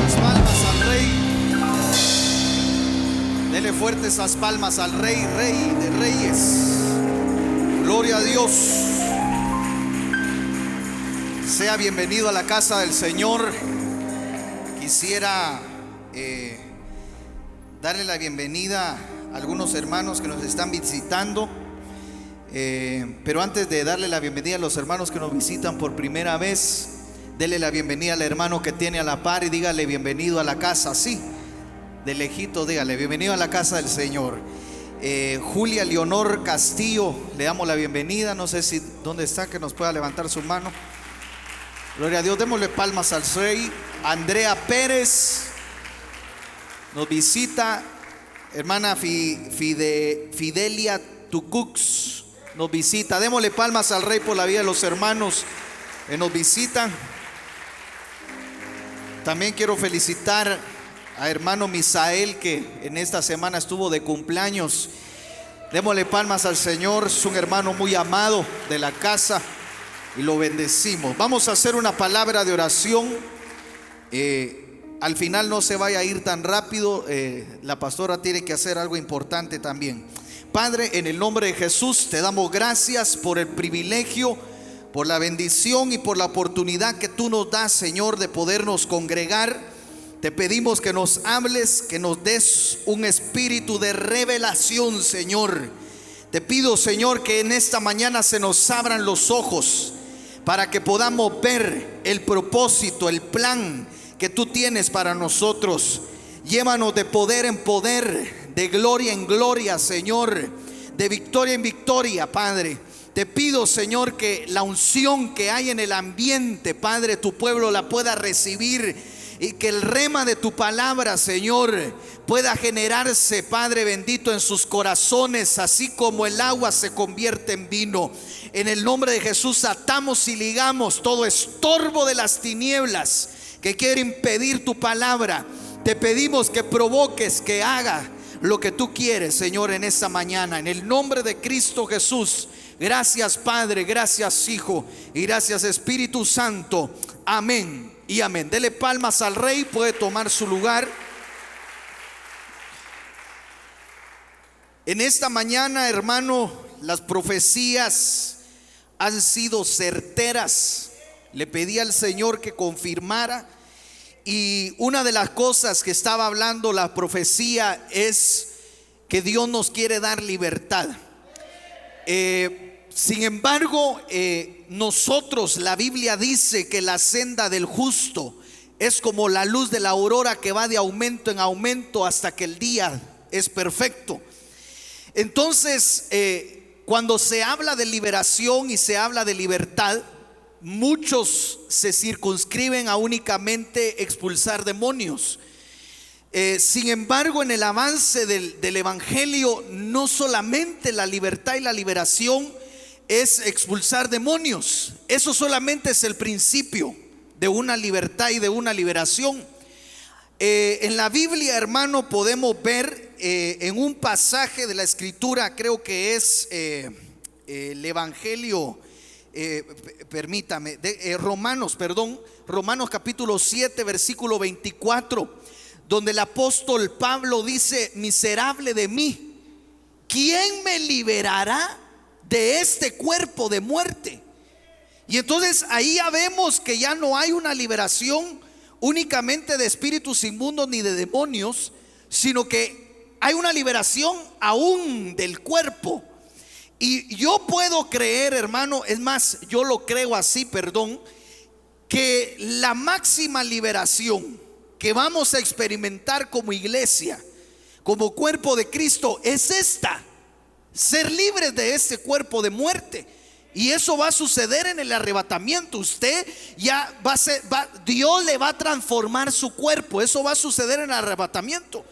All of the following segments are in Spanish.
esas palmas al Rey. Dele fuerte esas palmas al Rey, Rey de Reyes. Gloria a Dios. Sea bienvenido a la casa del Señor. Quisiera darle la bienvenida a algunos hermanos que nos están visitando. Pero antes de darle la bienvenida a los hermanos que nos visitan por primera vez, dele la bienvenida al hermano que tiene a la par y dígale bienvenido a la casa. Sí, de lejito dígale bienvenido a la casa del Señor. Julia Leonor Castillo, le damos la bienvenida. No sé si dónde está, que nos pueda levantar su mano. Gloria a Dios, démosle palmas al Rey. Andrea Pérez nos visita. Hermana Fidelia Tucux nos visita. Démosle palmas al Rey por la vida de los hermanos que nos visitan. También quiero felicitar a hermano Misael, que en esta semana estuvo de cumpleaños. Démosle palmas al Señor. Es un hermano muy amado de la casa y lo bendecimos. Vamos a hacer una palabra de oración. Al final no se vaya a ir tan rápido. La pastora tiene que hacer algo importante también. Padre, en el nombre de Jesús te damos gracias por el privilegio, por la bendición y por la oportunidad que tú nos das, Señor, de podernos congregar. Te pedimos que nos hables, que nos des un espíritu de revelación, Señor. Te pido, Señor, que en esta mañana se nos abran los ojos para que podamos ver el propósito, el plan que tú tienes para nosotros. Llévanos de poder en poder, de gloria en gloria, Señor, de victoria en victoria, Padre. Te pido, Señor, que la unción que hay en el ambiente, Padre, tu pueblo la pueda recibir, y que el rema de tu palabra, Señor, pueda generarse, Padre bendito, en sus corazones, así como el agua se convierte en vino. En el nombre de Jesús atamos y ligamos todo estorbo de las tinieblas que quiere impedir tu palabra. Te pedimos que provoques, que haga lo que tú quieres, Señor, en esta mañana. En el nombre de Cristo Jesús. Gracias, Padre, gracias, Hijo, y gracias, Espíritu Santo. Amén y amén. Dele palmas al Rey, puede tomar su lugar. En esta mañana, hermano, las profecías han sido certeras. Le pedí al Señor que confirmara, y una de las cosas que estaba hablando la profecía es que Dios nos quiere dar libertad. Sin embargo, nosotros, la Biblia dice que la senda del justo es como la luz de la aurora, que va de aumento en aumento hasta que el día es perfecto. Entonces, cuando se habla de liberación y se habla de libertad, muchos se circunscriben a únicamente expulsar demonios. Sin embargo, en el avance del evangelio, no solamente la libertad y la liberación es expulsar demonios. Eso solamente es el principio de una libertad y de una liberación. En la Biblia, hermano, podemos ver en un pasaje de la escritura, creo que es el evangelio, Romanos capítulo 7 versículo 24, donde el apóstol Pablo dice: miserable de mí, ¿quién me liberará de este cuerpo de muerte? Y entonces ahí ya vemos que ya no hay una liberación únicamente de espíritus inmundos ni de demonios, sino que hay una liberación aún del cuerpo. Y yo puedo creer, hermano, es más, yo lo creo así, que la máxima liberación que vamos a experimentar como iglesia, como cuerpo de Cristo, es esta: ser libres de este cuerpo de muerte. Y eso va a suceder en el arrebatamiento. Usted ya Dios le va a transformar su cuerpo. Eso va a suceder en el arrebatamiento.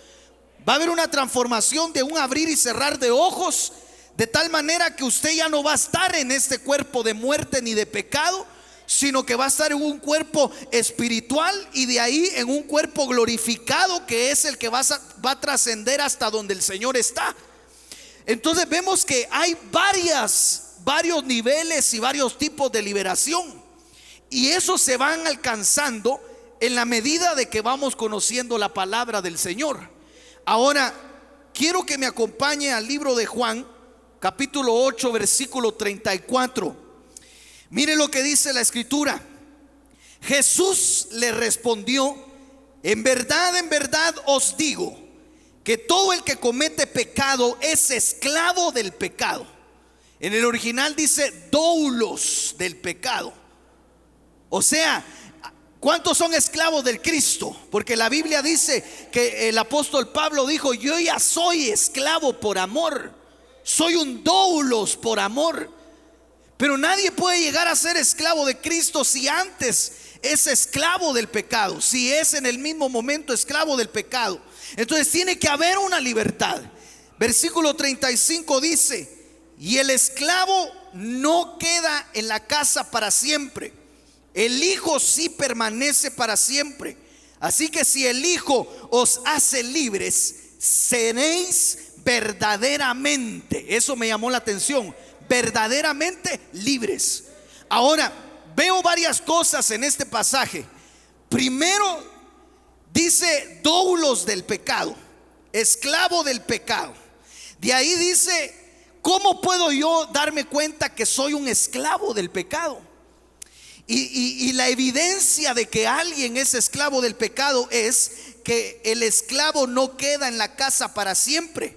Va a haber una transformación de un abrir y cerrar de ojos, de tal manera que usted ya no va a estar en este cuerpo de muerte ni de pecado, sino que va a estar en un cuerpo espiritual, y de ahí en un cuerpo glorificado, que es el que va a trascender hasta donde el Señor está. Entonces vemos que hay varios niveles y varios tipos de liberación, y eso se van alcanzando en la medida de que vamos conociendo la palabra del Señor. Ahora, quiero que me acompañe al libro de Juan, capítulo 8, versículo 34. Mire lo que dice la escritura. Jesús le respondió: en verdad os digo, que todo el que comete pecado es esclavo del pecado. En el original dice doulos del pecado. O sea, ¿cuántos son esclavos del Cristo? Porque la Biblia dice que el apóstol Pablo dijo: yo ya soy esclavo por amor, soy un doulos por amor. Pero nadie puede llegar a ser esclavo de Cristo si antes es esclavo del pecado, si es en el mismo momento esclavo del pecado. Entonces tiene que haber una libertad. Versículo 35 dice: y el esclavo no queda en la casa para siempre, el Hijo sí permanece para siempre. Así que si el Hijo os hace libres, seréis verdaderamente, eso me llamó la atención, verdaderamente libres. Ahora, veo varias cosas en este pasaje. Primero, dice doulos del pecado, esclavo del pecado. De ahí dice: ¿cómo puedo yo darme cuenta que soy un esclavo del pecado? Y la evidencia de que alguien es esclavo del pecado es que el esclavo no queda en la casa para siempre,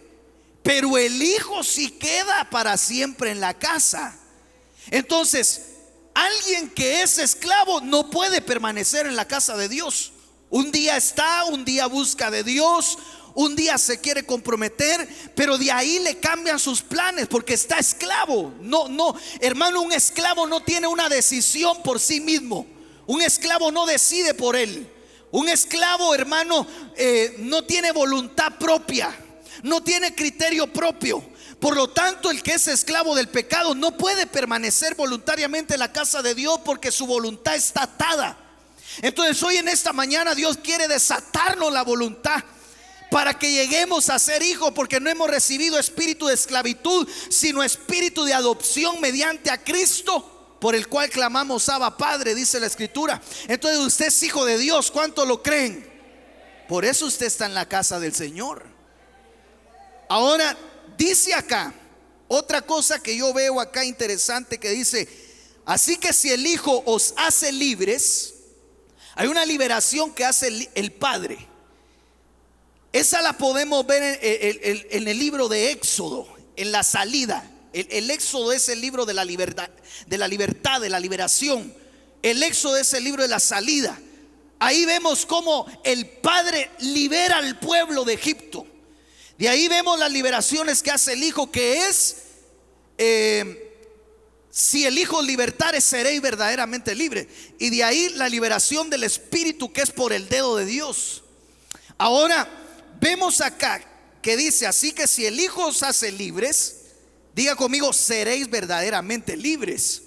pero el Hijo sí queda para siempre en la casa. Entonces, alguien que es esclavo no puede permanecer en la casa de Dios. Un día está, un día busca de Dios, un día se quiere comprometer, pero de ahí le cambian sus planes porque está esclavo. No, hermano, un esclavo no tiene una decisión por sí mismo. Un esclavo no decide por él. Un esclavo, hermano, no tiene voluntad propia, no tiene criterio propio. Por lo tanto, el que es esclavo del pecado no puede permanecer voluntariamente en la casa de Dios porque su voluntad está atada. Entonces hoy en esta mañana Dios quiere desatarnos la voluntad para que lleguemos a ser hijos, porque no hemos recibido espíritu de esclavitud, sino espíritu de adopción mediante a Cristo, por el cual clamamos Abba Padre, dice la escritura. Entonces usted es hijo de Dios. ¿Cuánto lo creen? Por eso usted está en la casa del Señor. Ahora dice acá otra cosa que yo veo acá interesante, que dice: así que si el Hijo os hace libres. Hay una liberación que hace el Padre. Esa la podemos ver en el libro de Éxodo, en la salida. El Éxodo es el libro de la libertad, de la liberación. El Éxodo es el libro de la salida. Ahí vemos cómo el Padre libera al pueblo de Egipto. De ahí vemos las liberaciones que hace el Hijo, que es: si el Hijo libertare, seréis verdaderamente libres. Y de ahí la liberación del Espíritu, que es por el dedo de Dios. Ahora vemos acá que dice: así que si el Hijo os hace libres, diga conmigo, seréis verdaderamente libres.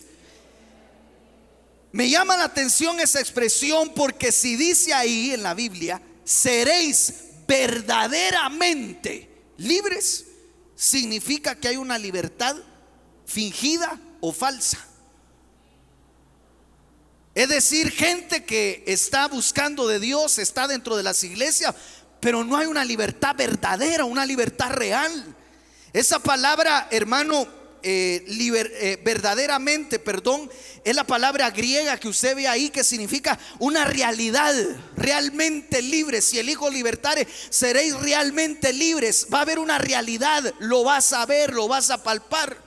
Me llama la atención esa expresión, porque si dice ahí en la Biblia, seréis verdaderamente libres, significa que hay una libertad fingida o falsa. Es decir, gente que está buscando de Dios, está dentro de las iglesias, pero no hay una libertad verdadera, una libertad real. Esa palabra, hermano, verdaderamente, es la palabra griega que usted ve ahí, que significa una realidad, realmente libre. Si el Hijo libertare, seréis realmente libres. Va a haber una realidad, lo vas a ver, lo vas a palpar.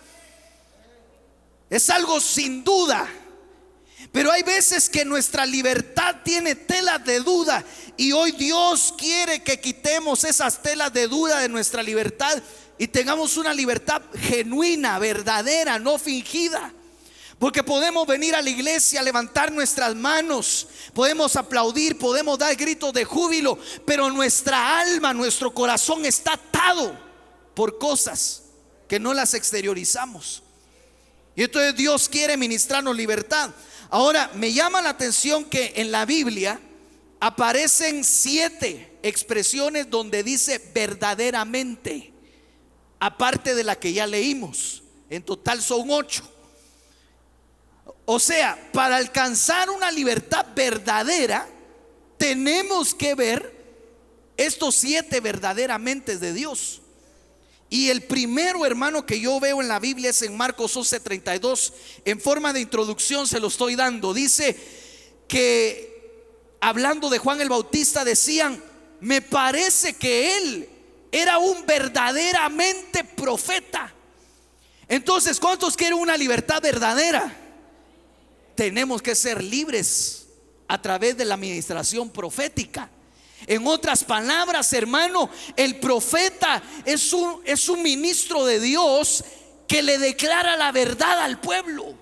Es algo sin duda. Pero hay veces que nuestra libertad tiene telas de duda, y hoy Dios quiere que quitemos esas telas de duda de nuestra libertad y tengamos una libertad genuina, verdadera, no fingida. Porque podemos venir a la iglesia, levantar nuestras manos, podemos aplaudir, podemos dar gritos de júbilo, pero nuestra alma, nuestro corazón está atado por cosas que no las exteriorizamos. Y entonces Dios quiere ministrarnos libertad. Ahora, me llama la atención que en la Biblia aparecen 7 expresiones donde dice verdaderamente, aparte de la que ya leímos. En total son 8. O sea, para alcanzar una libertad verdadera, tenemos que ver estos 7 verdaderamente de Dios. Y el primero, hermano, que yo veo en la Biblia es en Marcos 11:32. En forma de introducción se lo estoy dando. Dice que, hablando de Juan el Bautista, decían: me parece que él era un verdaderamente profeta. Entonces, ¿cuántos quieren una libertad verdadera? Tenemos que ser libres a través de la administración profética. En otras palabras, hermano, el profeta es un ministro de Dios que le declara la verdad al pueblo.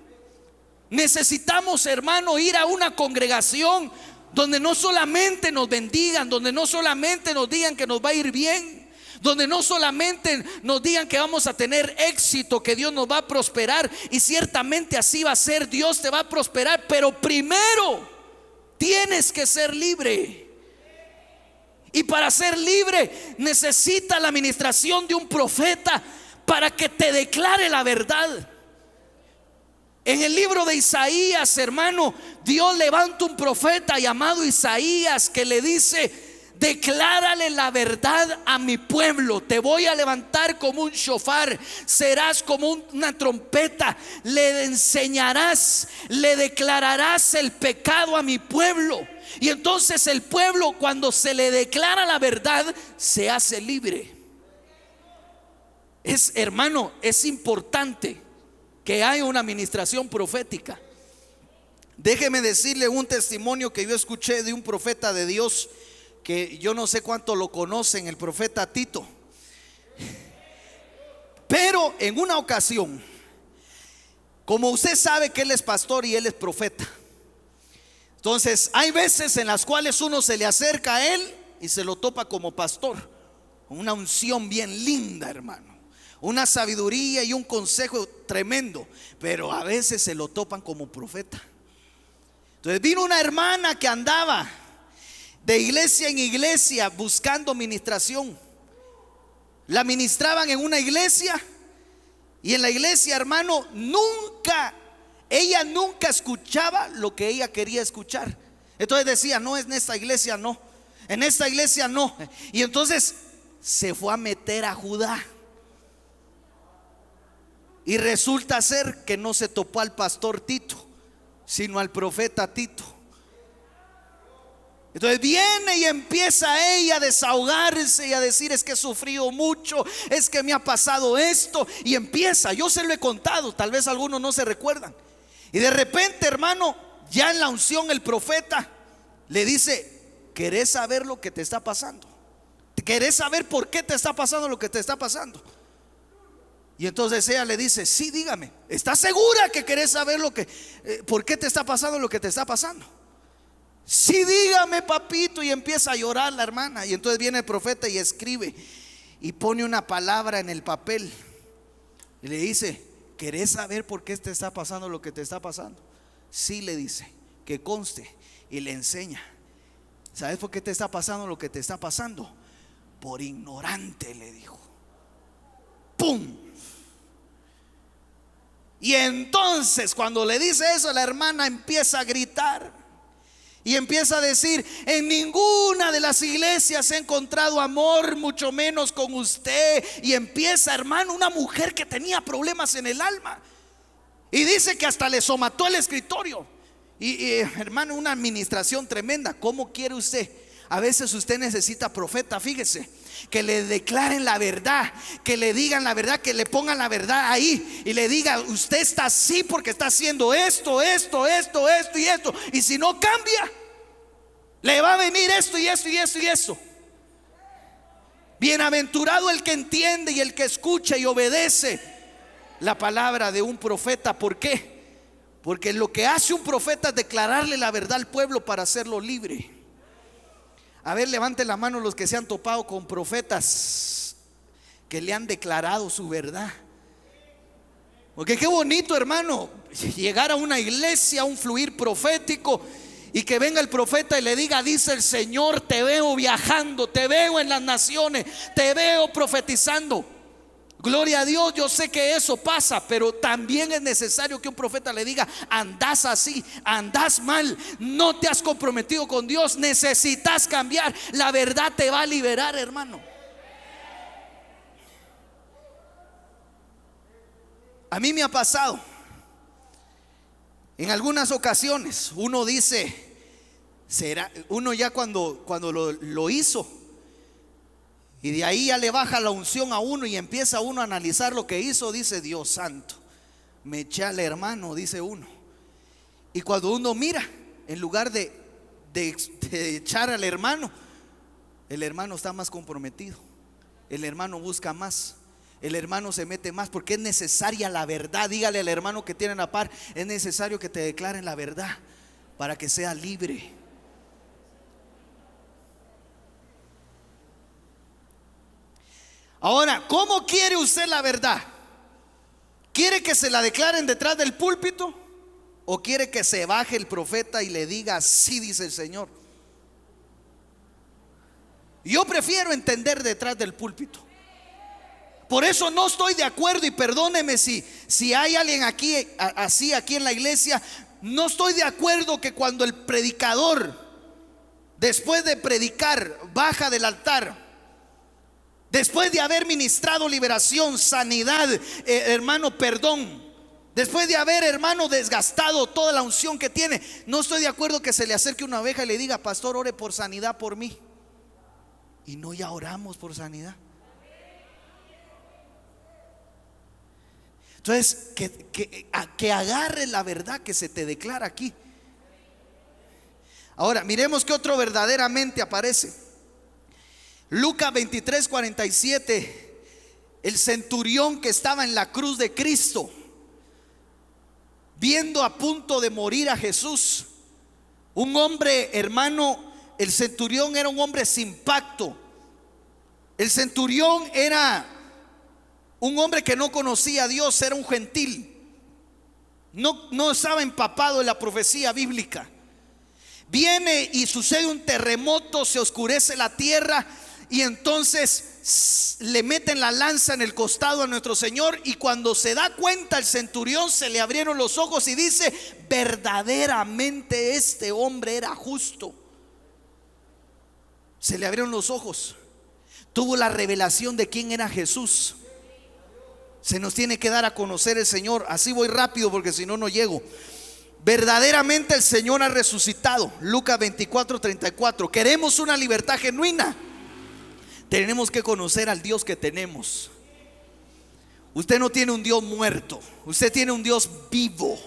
Necesitamos, hermano, ir a una congregación donde no solamente nos bendigan, donde no solamente nos digan que nos va a ir bien, donde no solamente nos digan que vamos a tener éxito, que Dios nos va a prosperar, y ciertamente así va a ser, Dios te va a prosperar, pero primero tienes que ser libre. Y para ser libre necesita la administración de un profeta para que te declare la verdad. En el libro de Isaías, hermano, Dios levanta un profeta llamado Isaías que le dice: declárale la verdad a mi pueblo. Te voy a levantar como un shofar, serás como una trompeta, le enseñarás, le declararás el pecado a mi pueblo. Y entonces el pueblo, cuando se le declara la verdad, se hace libre. Hermano, es importante que haya una administración profética. Déjeme decirle un testimonio que yo escuché de un profeta de Dios, que yo no sé cuánto lo conocen, el profeta Tito. Pero en una ocasión, como usted sabe que él es pastor y él es profeta, entonces hay veces en las cuales uno se le acerca a él y se lo topa como pastor, una unción bien linda, hermano, una sabiduría y un consejo tremendo, pero a veces se lo topan como profeta. Entonces vino una hermana que andaba de iglesia en iglesia buscando ministración. La ministraban en una iglesia, y en la iglesia, hermano, ella nunca escuchaba lo que ella quería escuchar. Entonces decía: no, en esta iglesia no, en esta iglesia no. Y entonces se fue a meter a Judá, y resulta ser que no se topó al pastor Tito, sino al profeta Tito. Entonces viene y empieza ella a desahogarse y a decir: es que he sufrido mucho, es que me ha pasado esto. Y empieza, yo se lo he contado, tal vez algunos no se recuerdan. Y de repente, hermano, ya en la unción el profeta le dice: ¿querés saber lo que te está pasando? ¿Querés saber por qué te está pasando lo que te está pasando? Y entonces ella le dice: sí, dígame, ¿estás segura que querés saber por qué te está pasando lo que te está pasando? Sí, dígame, papito. Y empieza a llorar la hermana. Y entonces viene el profeta y escribe y pone una palabra en el papel y le dice: ¿querés saber por qué te está pasando lo que te está pasando? Sí, le dice, que conste. Y le enseña: ¿sabes por qué te está pasando lo que te está pasando? Por ignorante, le dijo. ¡Pum! Y entonces cuando le dice eso, la hermana empieza a gritar y empieza a decir: en ninguna de las iglesias he encontrado amor, mucho menos con usted. Y empieza, hermano, una mujer que tenía problemas en el alma, y dice que hasta le somató el escritorio. Y hermano, una administración tremenda. ¿Cómo quiere usted? A veces usted necesita profeta, fíjese, que le declaren la verdad, que le digan la verdad, que le pongan la verdad ahí y le diga: usted está así porque está haciendo esto y esto, y si no cambia, le va a venir esto y esto y esto y esto. Bienaventurado el que entiende y el que escucha y obedece la palabra de un profeta. ¿Por qué? Porque lo que hace un profeta es declararle la verdad al pueblo para hacerlo libre. A ver, levante la mano los que se han topado con profetas que le han declarado su verdad. Porque qué bonito, hermano, llegar a una iglesia, un fluir profético, y que venga el profeta y le diga: dice el Señor, te veo viajando, te veo en las naciones, te veo profetizando. Gloria a Dios, yo sé que eso pasa, pero también es necesario que un profeta le diga: andás así, andás mal, no te has comprometido con Dios, necesitas cambiar. La verdad te va a liberar, hermano. A mí me ha pasado en algunas ocasiones. Uno dice, será, uno ya cuando lo hizo, y de ahí ya le baja la unción a uno y empieza uno a analizar lo que hizo, dice: Dios santo, me eché al hermano, dice uno. Y cuando uno mira, en lugar de echar al hermano, el hermano está más comprometido, el hermano busca más, el hermano se mete más, porque es necesaria la verdad. Dígale al hermano que tiene a la par: es necesario que te declaren la verdad para que sea libre. Ahora, ¿cómo quiere usted la verdad? ¿Quiere que se la declaren detrás del púlpito? ¿O quiere que se baje el profeta y le diga: así dice el Señor? Yo prefiero entender detrás del púlpito. Por eso no estoy de acuerdo, y perdóneme si hay alguien aquí así aquí en la iglesia. No estoy de acuerdo que cuando el predicador, después de predicar, baja del altar, después de haber ministrado liberación, sanidad, hermano, perdón, después de haber, hermano, desgastado toda la unción que tiene, no estoy de acuerdo que se le acerque una oveja y le diga: pastor, ore por sanidad por mí. Y no, ya oramos por sanidad. Entonces, que agarre la verdad que se te declara aquí. Ahora, miremos que otro verdaderamente aparece. Lucas 23:47. El centurión que estaba en la cruz de Cristo, viendo a punto de morir a Jesús. Un hombre, hermano, el centurión era un hombre sin pacto. El centurión era un hombre que no conocía a Dios, era un gentil. No estaba empapado en la profecía bíblica. Viene y sucede un terremoto, se oscurece la tierra, y entonces le meten la lanza en el costado a nuestro Señor. Y cuando se da cuenta el centurión, se le abrieron los ojos y dice: verdaderamente este hombre era justo. Se le abrieron los ojos, tuvo la revelación de quién era Jesús. Se nos tiene que dar a conocer el Señor. Así voy rápido porque si no, no llego. Verdaderamente el Señor ha resucitado. Lucas 24:34. Queremos una libertad genuina, tenemos que conocer al Dios que tenemos. Usted no tiene un Dios muerto, usted tiene un Dios vivo.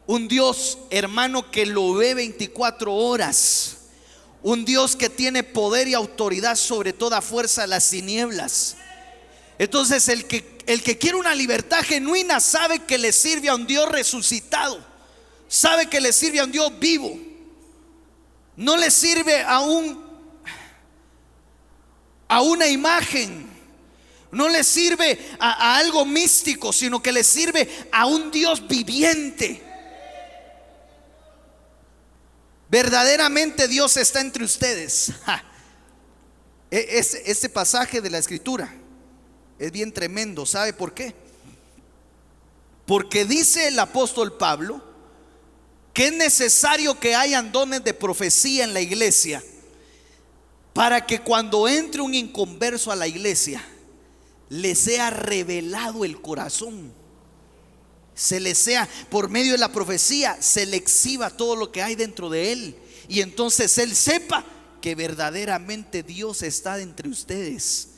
Un Dios, hermano, que lo ve 24 horas. Un Dios que tiene poder y autoridad sobre toda fuerza de las tinieblas. Entonces el que quiere una libertad genuina sabe que le sirve a un Dios resucitado, sabe que le sirve a un Dios vivo. No le sirve a una imagen, no le sirve a algo místico, sino que le sirve a un Dios viviente. Verdaderamente Dios está entre ustedes. Este pasaje de la Escritura es bien tremendo. ¿Sabe por qué? Porque dice el apóstol Pablo que es necesario que hayan dones de profecía en la iglesia, para que cuando entre un inconverso a la iglesia le sea revelado el corazón, se le sea, por medio de la profecía, se le exhiba todo lo que hay dentro de él, y entonces él sepa que verdaderamente Dios está entre ustedes.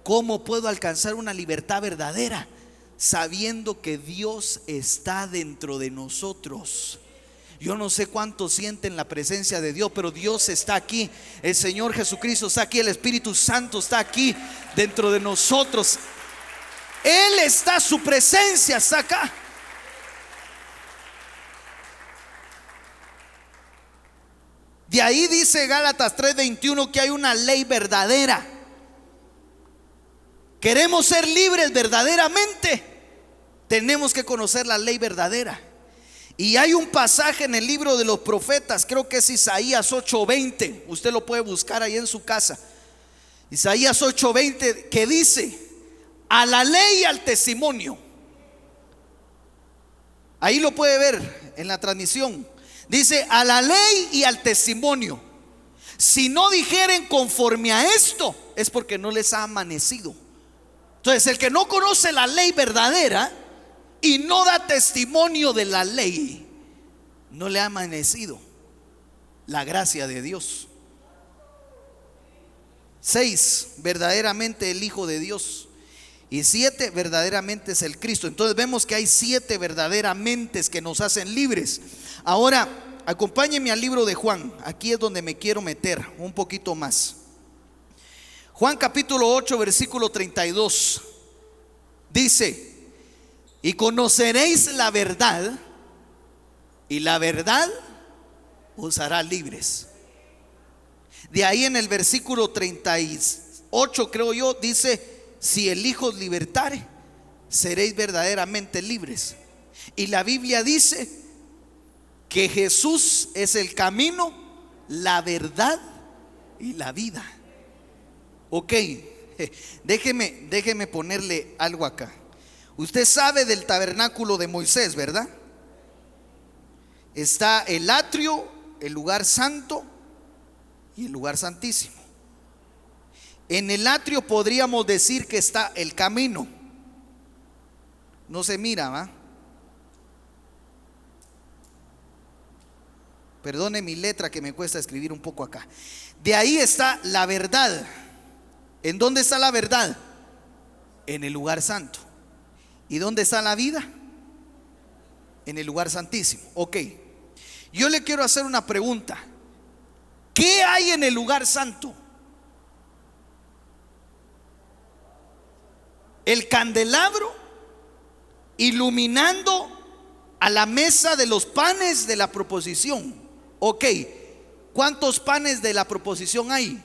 ¿Cómo puedo alcanzar una libertad verdadera? Sabiendo que Dios está dentro de nosotros. Yo no sé cuántos sienten la presencia de Dios, pero Dios está aquí. El Señor Jesucristo está aquí, el Espíritu Santo está aquí dentro de nosotros. Él está, su presencia está acá. De ahí dice Gálatas 3:21 que hay una ley verdadera. Queremos ser libres verdaderamente, tenemos que conocer la ley verdadera. Y hay un pasaje en el libro de los profetas, creo que es Isaías 8:20. Usted lo puede buscar ahí en su casa. Isaías 8:20, que dice: a la ley y al testimonio. Ahí lo puede ver en la transmisión. Dice a la ley y al testimonio. Si no dijeren conforme a esto, es porque no les ha amanecido. Entonces el que no conoce la ley verdadera y no da testimonio de la ley, no le ha amanecido la gracia de Dios. 6, verdaderamente el Hijo de Dios. Y 7, verdaderamente es el Cristo. Entonces vemos que hay 7 verdaderamente que nos hacen libres. Ahora, acompáñenme al libro de Juan. Aquí es donde me quiero meter un poquito más. Juan capítulo 8, versículo 32. Dice: y conoceréis la verdad, y la verdad os hará libres. De ahí en el versículo 38, creo yo, dice: si el Hijo os libertare, seréis verdaderamente libres. Y la Biblia dice que Jesús es el camino, la verdad y la vida. Ok, déjeme ponerle algo acá. Usted sabe del tabernáculo de Moisés, ¿verdad? Está el atrio, el lugar santo y el lugar santísimo. En el atrio podríamos decir que está el camino. No se mira, ¿va? Perdone mi letra que me cuesta escribir un poco acá. De ahí está la verdad. ¿En dónde está la verdad? En el lugar santo. ¿Y dónde está la vida? En el lugar santísimo. Ok, yo le quiero hacer una pregunta. ¿Qué hay en el lugar santo? El candelabro iluminando a la mesa de los panes de la proposición. Ok, ¿cuántos panes de la proposición hay?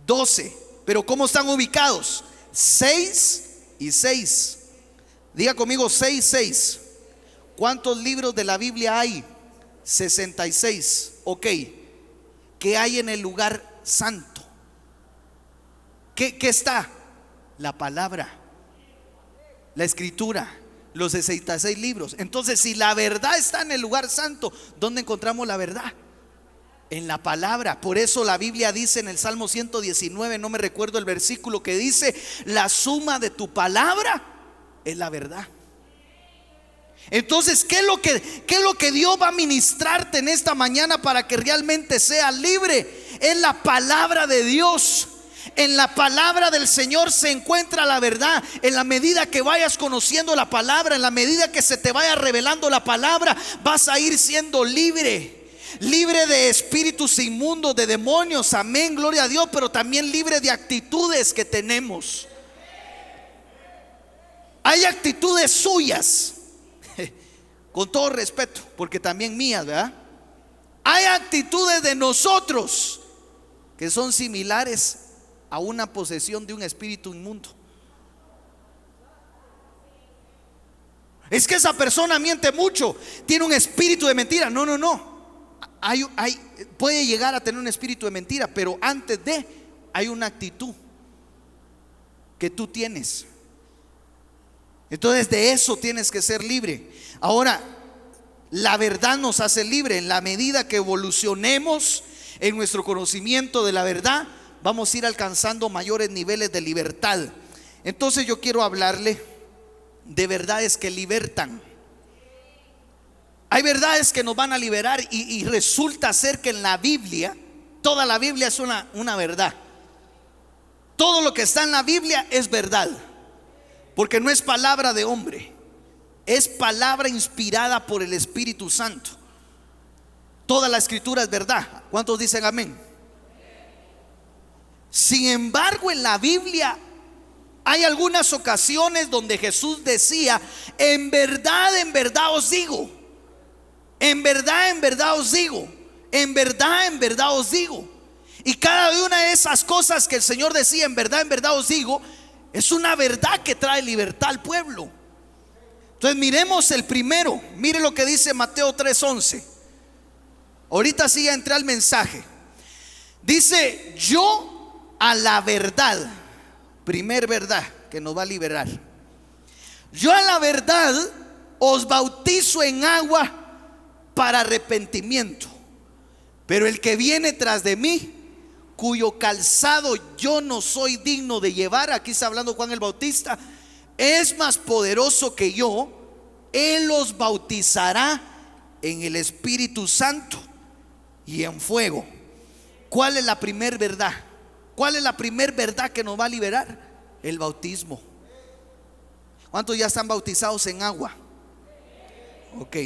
12. Pero ¿cómo están ubicados? 6 y 6. Diga conmigo 6, 6. ¿Cuántos libros de la Biblia hay? 66. Ok, ¿qué hay en el lugar santo? ¿Qué está? La palabra, la escritura, los 66 libros. Entonces, si la verdad está en el lugar santo, ¿dónde encontramos la verdad? En la palabra. Por eso la Biblia dice en el Salmo 119, no me recuerdo el versículo, que dice: la suma de tu palabra es la verdad. Entonces, ¿qué es lo que Dios va a ministrarte en esta mañana para que realmente seas libre? Es la palabra de Dios. En la palabra del Señor se encuentra la verdad. En la medida que vayas conociendo la palabra, en la medida que se te vaya revelando la palabra, vas a ir siendo libre. Libre de espíritus inmundos, de demonios, amén, gloria a Dios. Pero también libre de actitudes que tenemos. Hay actitudes suyas, con todo respeto, porque también mías, ¿verdad? Hay actitudes de nosotros que son similares a una posesión de un espíritu inmundo. Es que esa persona miente mucho, tiene un espíritu de mentira. No. Puede llegar a tener un espíritu de mentira, pero antes de, hay una actitud que tú tienes. Entonces de eso tienes que ser libre. Ahora, la verdad nos hace libre. En la medida que evolucionemos en nuestro conocimiento de la verdad, vamos a ir alcanzando mayores niveles de libertad. Entonces yo quiero hablarle de verdades que libertan. Hay verdades que nos van a liberar y resulta ser que en la Biblia, toda la Biblia es una verdad. Todo lo que está en la Biblia es verdad, porque no es palabra de hombre, es palabra inspirada por el Espíritu Santo. Toda la escritura es verdad. ¿Cuántos dicen amén? Sin embargo, en la Biblia hay algunas ocasiones donde Jesús decía: en verdad os digo, en verdad os digo, en verdad os digo. Y cada una de esas cosas que el Señor decía, en verdad os digo, es una verdad que trae libertad al pueblo. Entonces miremos el primero. Mire lo que dice Mateo 3:11. Ahorita sí ya entré al mensaje. Dice: yo a la verdad, primer verdad que nos va a liberar. Yo a la verdad os bautizo en agua para arrepentimiento, pero el que viene tras de mí, cuyo calzado yo no soy digno de llevar, aquí está hablando Juan el Bautista, es más poderoso que yo. Él los bautizará en el Espíritu Santo y en fuego. ¿Cuál es la primer verdad? ¿Cuál es la primer verdad que nos va a liberar? El bautismo. ¿Cuántos ya están bautizados en agua? Ok.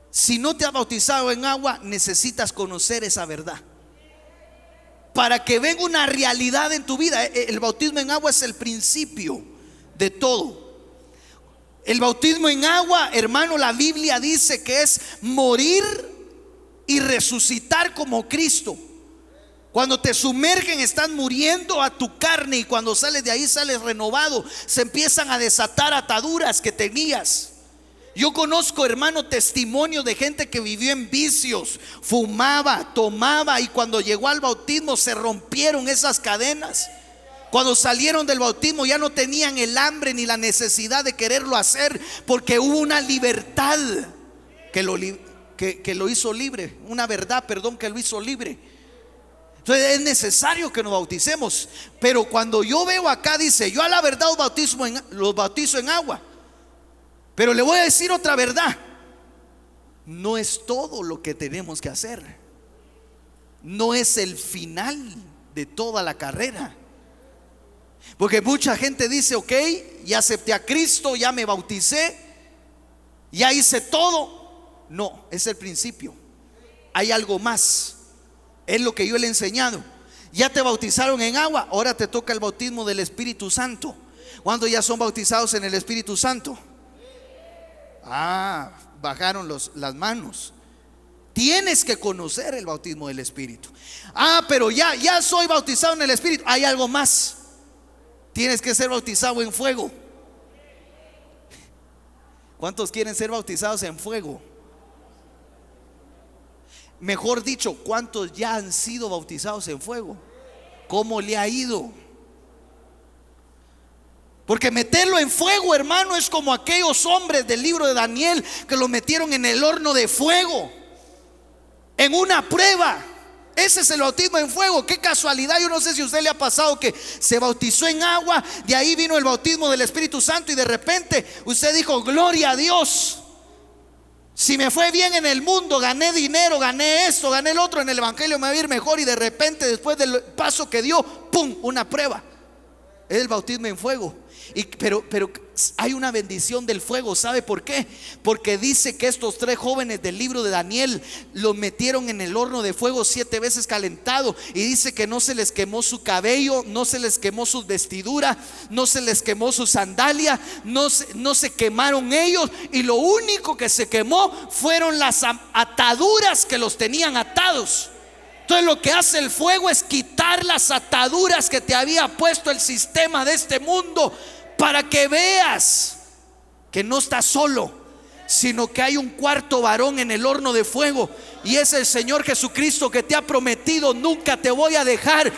Si no te has bautizado en agua, necesitas conocer esa verdad para que venga una realidad en tu vida. El bautismo en agua es el principio de todo. El bautismo en agua, hermano, la Biblia dice que es morir y resucitar como Cristo. Cuando te sumergen estás muriendo a tu carne, y cuando sales de ahí sales renovado. Se empiezan a desatar ataduras que tenías. Yo conozco, hermano, testimonios de gente que vivió en vicios, fumaba, tomaba, y cuando llegó al bautismo se rompieron esas cadenas. Cuando salieron del bautismo ya no tenían el hambre ni la necesidad de quererlo hacer, porque hubo una libertad que lo hizo libre, una verdad, perdón, que lo hizo libre. Entonces es necesario que nos bauticemos. Pero cuando yo veo acá, dice: yo a la verdad los bautizo en agua. Pero le voy a decir otra verdad: no es todo lo que tenemos que hacer. No es el final de toda la carrera. Porque mucha gente dice: ok, ya acepté a Cristo, ya me bauticé, ya hice todo. No, es el principio. Hay algo más. Es lo que yo le he enseñado. Ya te bautizaron en agua, ahora te toca el bautismo del Espíritu Santo. ¿Cuántos ya son bautizados en el Espíritu Santo? Bajaron las manos. Tienes que conocer el bautismo del Espíritu. Pero ya soy bautizado en el Espíritu. Hay algo más. Tienes que ser bautizado en fuego. ¿Cuántos quieren ser bautizados en fuego? Mejor dicho, ¿cuántos ya han sido bautizados en fuego? ¿Cómo le ha ido? Porque meterlo en fuego, hermano, es como aquellos hombres del libro de Daniel que lo metieron en el horno de fuego, en una prueba. Ese es el bautismo en fuego. Qué casualidad. Yo no sé si a usted le ha pasado que se bautizó en agua, de ahí vino el bautismo del Espíritu Santo, y de repente usted dijo: gloria a Dios, si me fue bien en el mundo, gané dinero, gané esto, gané el otro, en el evangelio me va a ir mejor. Y de repente, después del paso que dio, ¡pum!, una prueba. Es el bautismo en fuego. Pero hay una bendición del fuego. ¿Sabe por qué? Porque dice que estos 3 jóvenes del libro de Daniel los metieron en el horno de fuego 7 veces calentado, y dice que no se les quemó su cabello, no se les quemó su vestidura, no se les quemó su sandalia, no se quemaron ellos, y lo único que se quemó fueron las ataduras que los tenían atados. Entonces lo que hace el fuego es quitar las ataduras que te había puesto el sistema de este mundo, para que veas que no estás solo, sino que hay un cuarto varón en el horno de fuego, y es el Señor Jesucristo, que te ha prometido: nunca te voy a dejar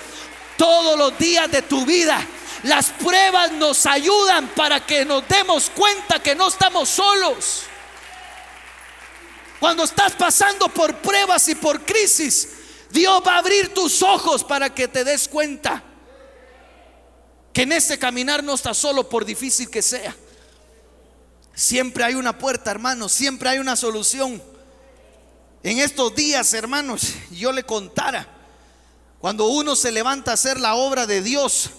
todos los días de tu vida. Las pruebas nos ayudan para que nos demos cuenta que no estamos solos. Cuando estás pasando por pruebas y por crisis, Dios va a abrir tus ojos para que te des cuenta que en este caminar no estás solo, por difícil que sea. Siempre hay una puerta, hermanos, siempre hay una solución. En estos días, hermanos, yo le contara, cuando uno se levanta a hacer la obra de Dios,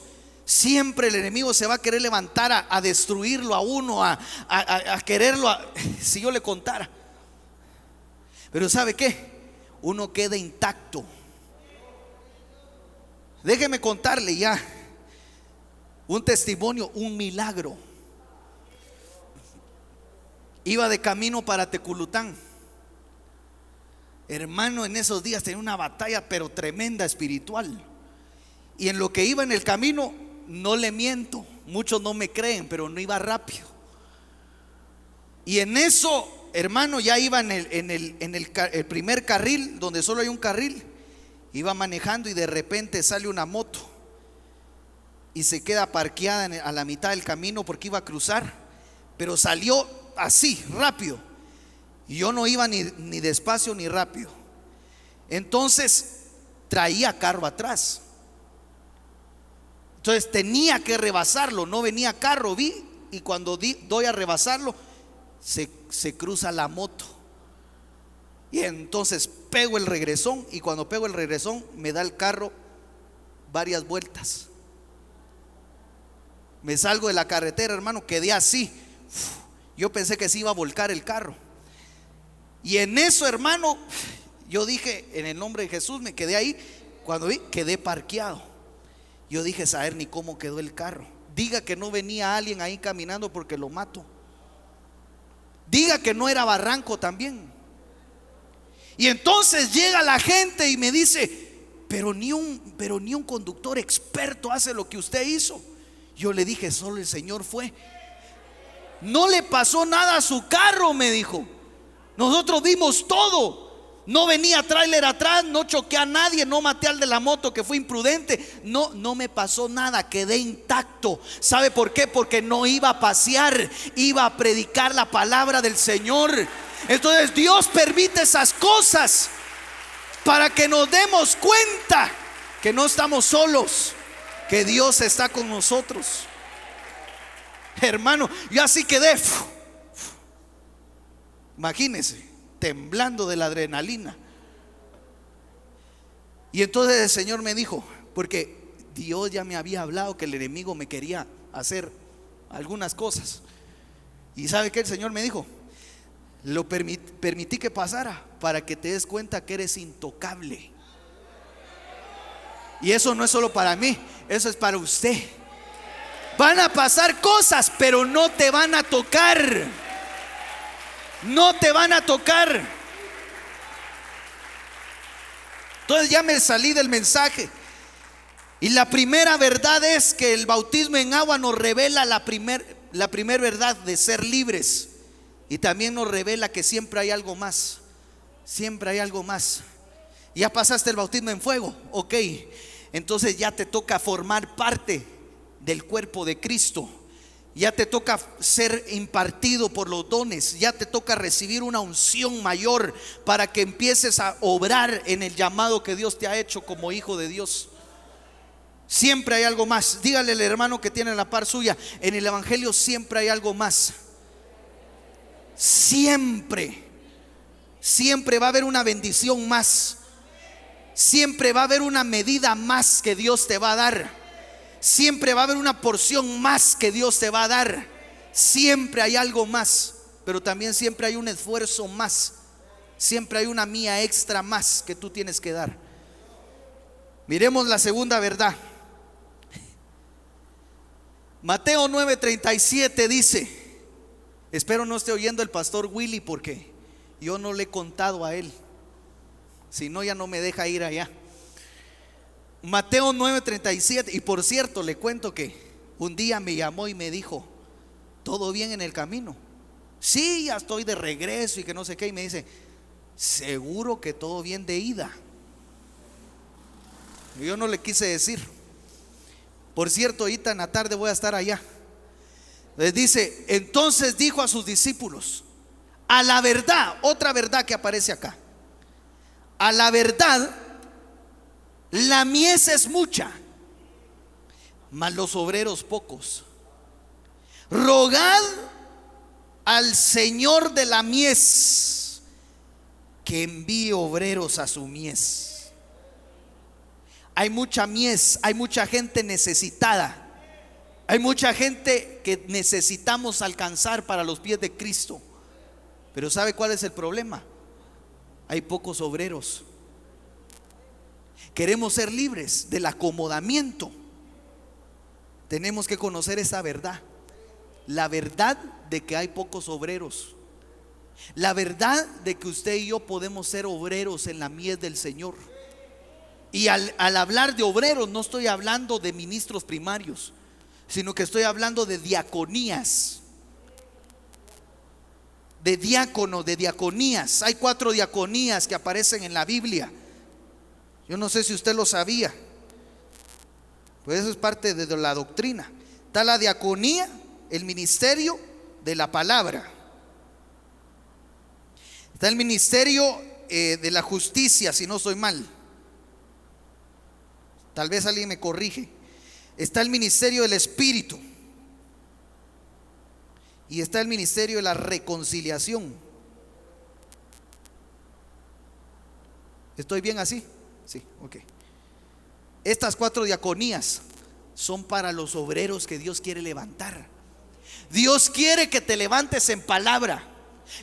siempre el enemigo se va a querer levantar a destruirlo a uno, a quererlo, si yo le contara. Pero ¿sabe qué? Uno queda intacto. Déjeme contarle ya un testimonio, un milagro. Iba de camino para Teculután. Hermano, en esos días tenía una batalla pero tremenda espiritual. Y en lo que iba en el camino, no le miento, muchos no me creen, pero no iba rápido. Y en eso, hermano, ya iba en el primer carril, donde solo hay un carril. Iba manejando y de repente sale una moto y se queda parqueada a la mitad del camino porque iba a cruzar, pero salió así, rápido. Y yo no iba ni despacio ni rápido. Entonces traía carro atrás. Entonces tenía que rebasarlo, no venía carro, vi, y cuando doy a rebasarlo, se cruza la moto. Y entonces pego el regresón, y cuando pego el regresón me da el carro varias vueltas. Me salgo de la carretera, hermano, quedé así. Yo pensé que se iba a volcar el carro. Y en eso, hermano, yo dije, en el nombre de Jesús, me quedé ahí. Cuando vi, quedé parqueado. Yo dije, saber ni cómo quedó el carro. Diga que no venía alguien ahí caminando porque lo mato. Diga que no era barranco también. Y entonces llega la gente y me dice, pero ni un conductor experto hace lo que usted hizo. Yo le dije, solo el Señor fue. No le pasó nada a su carro, me dijo. Nosotros vimos todo. No venía tráiler atrás, no choqué a nadie, no maté al de la moto que fue imprudente. No me pasó nada, quedé intacto. ¿Sabe por qué? Porque no iba a pasear, iba a predicar la palabra del Señor. Entonces Dios permite esas cosas para que nos demos cuenta que no estamos solos, que Dios está con nosotros. Hermano, yo así quedé, imagínense, temblando de la adrenalina. Y entonces el Señor me dijo, porque Dios ya me había hablado que el enemigo me quería hacer algunas cosas. Y ¿sabe qué? El Señor me dijo, lo permití que pasara para que te des cuenta que eres intocable. Y eso no es solo para mí, eso es para usted. Van a pasar cosas, pero no te van a tocar. No te van a tocar. Entonces ya me salí del mensaje. Y la primera verdad es que el bautismo en agua nos revela la primer verdad de ser libres. Y también nos revela que siempre hay algo más. Siempre hay algo más. Ya pasaste el bautismo en fuego, ok. Entonces ya te toca formar parte del cuerpo de Cristo. Ya te toca ser impartido por los dones. Ya te toca recibir una unción mayor para que empieces a obrar en el llamado que Dios te ha hecho como hijo de Dios. Siempre hay algo más. Dígale al hermano que tiene la par suya, en el evangelio siempre hay algo más. Siempre va a haber una bendición más. Siempre va a haber una medida más que Dios te va a dar. Siempre va a haber una porción más que Dios te va a dar. Siempre hay algo más, pero también siempre hay un esfuerzo más. Siempre hay una mía extra más que tú tienes que dar. Miremos la segunda verdad. Mateo 9:37 dice, espero no esté oyendo el pastor Willy porque yo no le he contado a él, si no ya no me deja ir allá. Mateo 9:37. Y por cierto, le cuento que un día me llamó y me dijo, ¿todo bien en el camino? Sí, ya estoy de regreso y que no sé qué. Y me dice, ¿seguro que todo bien de ida? Y yo no le quise decir. Por cierto, ahorita en la tarde voy a estar allá. Les dice, entonces dijo a sus discípulos, a la verdad, otra verdad que aparece acá, a la verdad, la mies es mucha, mas los obreros pocos. Rogad al Señor de la mies que envíe obreros a su mies. Hay mucha mies, hay mucha gente necesitada, hay mucha gente que necesitamos alcanzar para los pies de Cristo. Pero ¿sabe cuál es el problema? Hay pocos obreros. Queremos ser libres del acomodamiento. Tenemos que conocer esa verdad. La verdad de que hay pocos obreros. La verdad de que usted y yo podemos ser obreros en la mies del Señor. Y al hablar de obreros no estoy hablando de ministros primarios, sino que estoy hablando de diaconías. De diácono, de diaconías. Hay 4 diaconías que aparecen en la Biblia. Yo no sé si usted lo sabía. Pues eso es parte de la doctrina. Está la diaconía, el ministerio de la palabra. Está el ministerio de la justicia, si no estoy mal. Tal vez alguien me corrige. Está el ministerio del Espíritu. Y está el ministerio de la reconciliación. ¿Estoy bien así? Sí, ok. Estas 4 diaconías son para los obreros que Dios quiere levantar. Dios quiere que te levantes en palabra,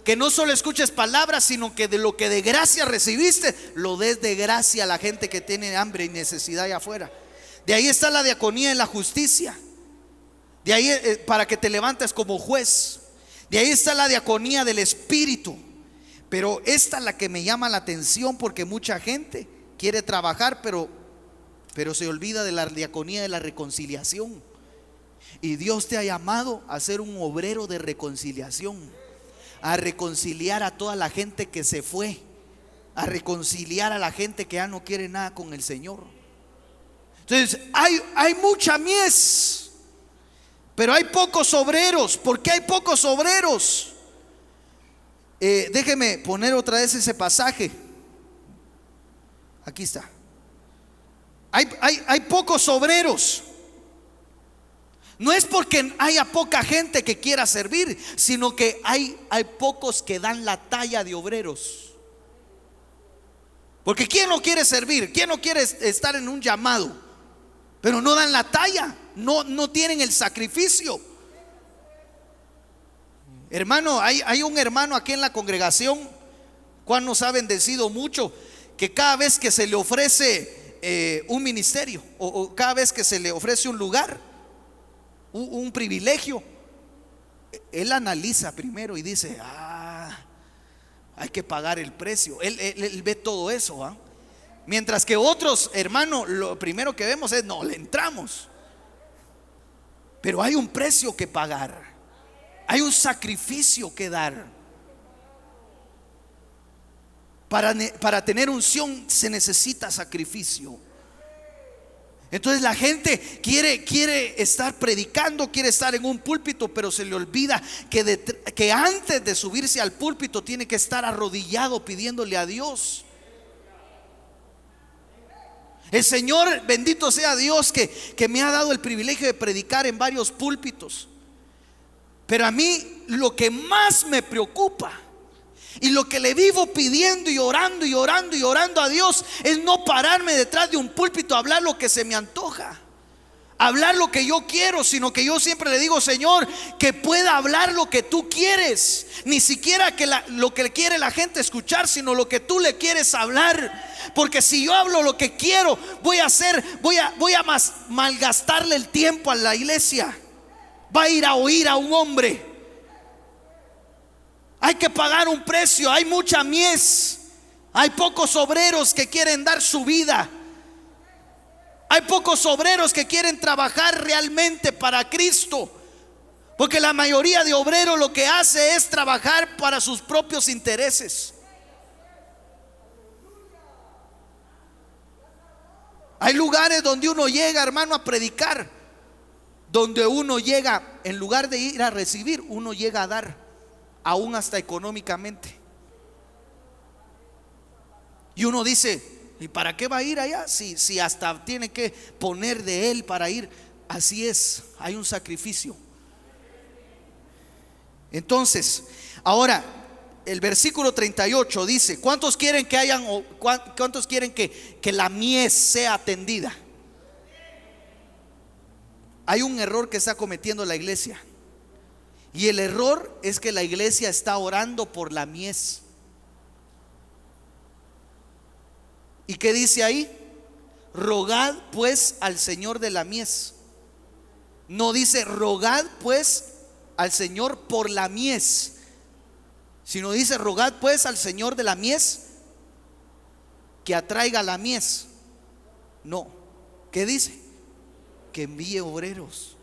que no solo escuches palabras, sino que de lo que de gracia recibiste, lo des de gracia a la gente que tiene hambre y necesidad allá afuera. De ahí está la diaconía en la justicia. De ahí para que te levantes como juez. De ahí está la diaconía del Espíritu. Pero esta es la que me llama la atención, porque mucha gente quiere trabajar, pero se olvida de la diaconía de la reconciliación. Y Dios te ha llamado a ser un obrero de reconciliación, a reconciliar a toda la gente que se fue, a reconciliar a la gente que ya no quiere nada con el Señor. Entonces hay mucha mies, pero hay pocos obreros. ¿Por qué hay pocos obreros? Déjeme poner otra vez ese pasaje. Aquí está. Hay pocos obreros. No es porque haya poca gente que quiera servir, sino que hay pocos que dan la talla de obreros. Porque ¿quién no quiere servir? ¿Quién no quiere estar en un llamado? Pero no dan la talla, no tienen el sacrificio. Hermano, hay un hermano aquí en la congregación, cual nos ha bendecido mucho, que cada vez que se le ofrece un ministerio, o cada vez que se le ofrece un lugar, un privilegio, él analiza primero y dice: hay que pagar el precio. Él ve todo eso, ¿ah? Mientras que otros, hermano, lo primero que vemos es: no, le entramos. Pero hay un precio que pagar, hay un sacrificio que dar. Para tener unción se necesita sacrificio. Entonces la gente quiere estar predicando, quiere estar en un púlpito, pero se le olvida que antes de subirse al púlpito tiene que estar arrodillado pidiéndole a Dios. El Señor, bendito sea Dios, que me ha dado el privilegio de predicar en varios púlpitos. Pero a mí lo que más me preocupa y lo que le vivo pidiendo y orando y orando y orando a Dios es no pararme detrás de un púlpito a hablar lo que se me antoja, hablar lo que yo quiero, sino que yo siempre le digo: Señor, que pueda hablar lo que tú quieres. Ni siquiera lo que quiere la gente escuchar, sino lo que tú le quieres hablar. Porque si yo hablo lo que quiero, voy a malgastarle el tiempo a la iglesia. Va a ir a oír a un hombre. Hay que pagar un precio. Hay mucha mies. Hay pocos obreros que quieren dar su vida. Hay pocos obreros que quieren trabajar realmente para Cristo. Porque la mayoría de obreros lo que hace es trabajar para sus propios intereses. Hay lugares donde uno llega, hermano, a predicar, donde uno llega, en lugar de ir a recibir, uno llega a dar, aún hasta económicamente. Y uno dice: ¿y para qué va a ir allá? Si hasta tiene que poner de él para ir. Así es, hay un sacrificio. Entonces, ahora el versículo 38 dice: ¿cuántos quieren cuántos quieren que la mies sea atendida? Hay un error que está cometiendo la iglesia, y el error es que la iglesia está orando por la mies. ¿Y qué dice ahí? Rogad pues al Señor de la mies. No dice: rogad pues al Señor por la mies, sino dice: rogad pues al Señor de la mies que atraiga la mies. No, ¿qué dice? Que envíe obreros.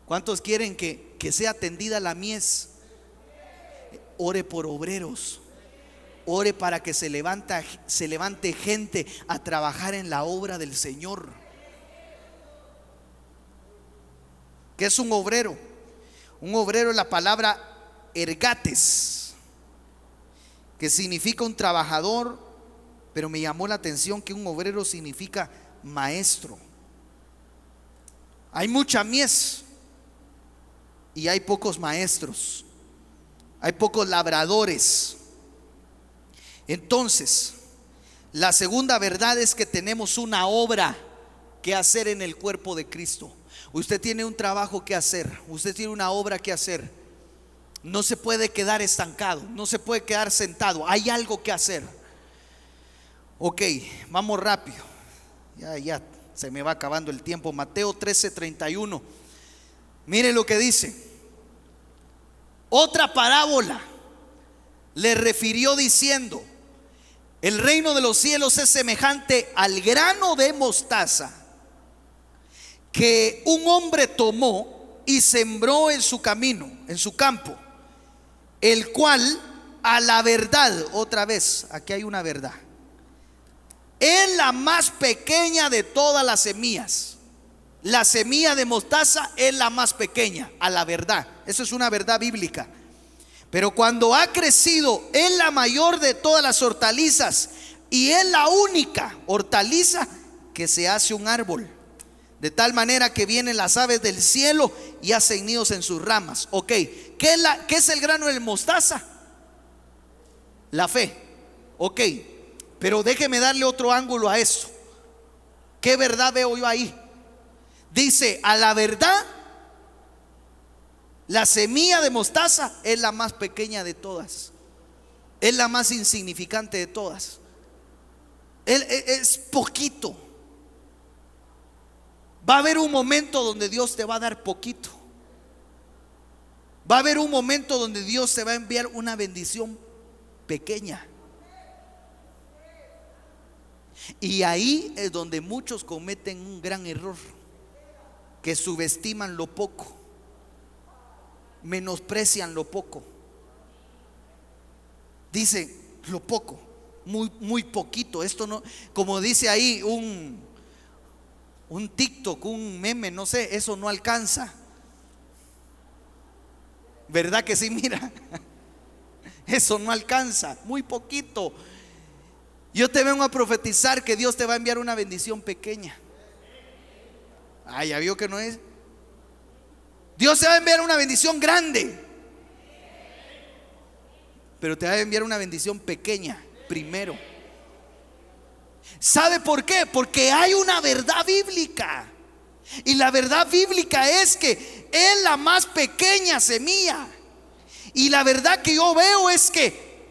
¿Cuántos quieren que sea atendida la mies? Ore por obreros. Ore para que se levante gente a trabajar en la obra del Señor. ¿Qué es un obrero? Un obrero es la palabra ergates, que significa un trabajador, pero me llamó la atención que un obrero significa maestro. Hay mucha mies y hay pocos maestros, hay pocos labradores. Entonces, la segunda verdad es que tenemos una obra que hacer en el cuerpo de Cristo. Usted tiene un trabajo que hacer, usted tiene una obra que hacer. No se puede quedar estancado, no se puede quedar sentado, hay algo que hacer. Ok, vamos rápido, ya se me va acabando el tiempo. Mateo 13:31. Mire lo que dice. Otra parábola le refirió diciendo: el reino de los cielos es semejante al grano de mostaza que un hombre tomó y sembró en su camino, en su campo, el cual a la verdad, otra vez, aquí hay una verdad, es la más pequeña de todas las semillas. La semilla de mostaza es la más pequeña, a la verdad. Eso es una verdad bíblica. Pero cuando ha crecido, es la mayor de todas las hortalizas y es la única hortaliza que se hace un árbol, de tal manera que vienen las aves del cielo y hacen nidos en sus ramas. Ok, ¿qué es el grano de mostaza? La fe. Ok, pero déjeme darle otro ángulo a esto. ¿Qué verdad veo yo ahí? Dice, a la verdad, la semilla de mostaza es la más pequeña de todas, es la más insignificante de todas. Es poquito. Va a haber un momento donde Dios te va a dar poquito. Va a haber un momento donde Dios te va a enviar una bendición pequeña. Y ahí es donde muchos cometen un gran error, que subestiman lo poco, menosprecian lo poco. Dice lo poco, muy poquito. Esto no, como dice ahí un TikTok, un meme, no sé, eso no alcanza. ¿Verdad que sí? Mira, eso no alcanza, muy poquito. Yo te vengo a profetizar que Dios te va a enviar una bendición pequeña. Ah, ya vio que no es. Dios te va a enviar una bendición grande, pero te va a enviar una bendición pequeña primero. ¿Sabe por qué? Porque hay una verdad bíblica. Y la verdad bíblica es que es la más pequeña semilla. Y la verdad que yo veo es que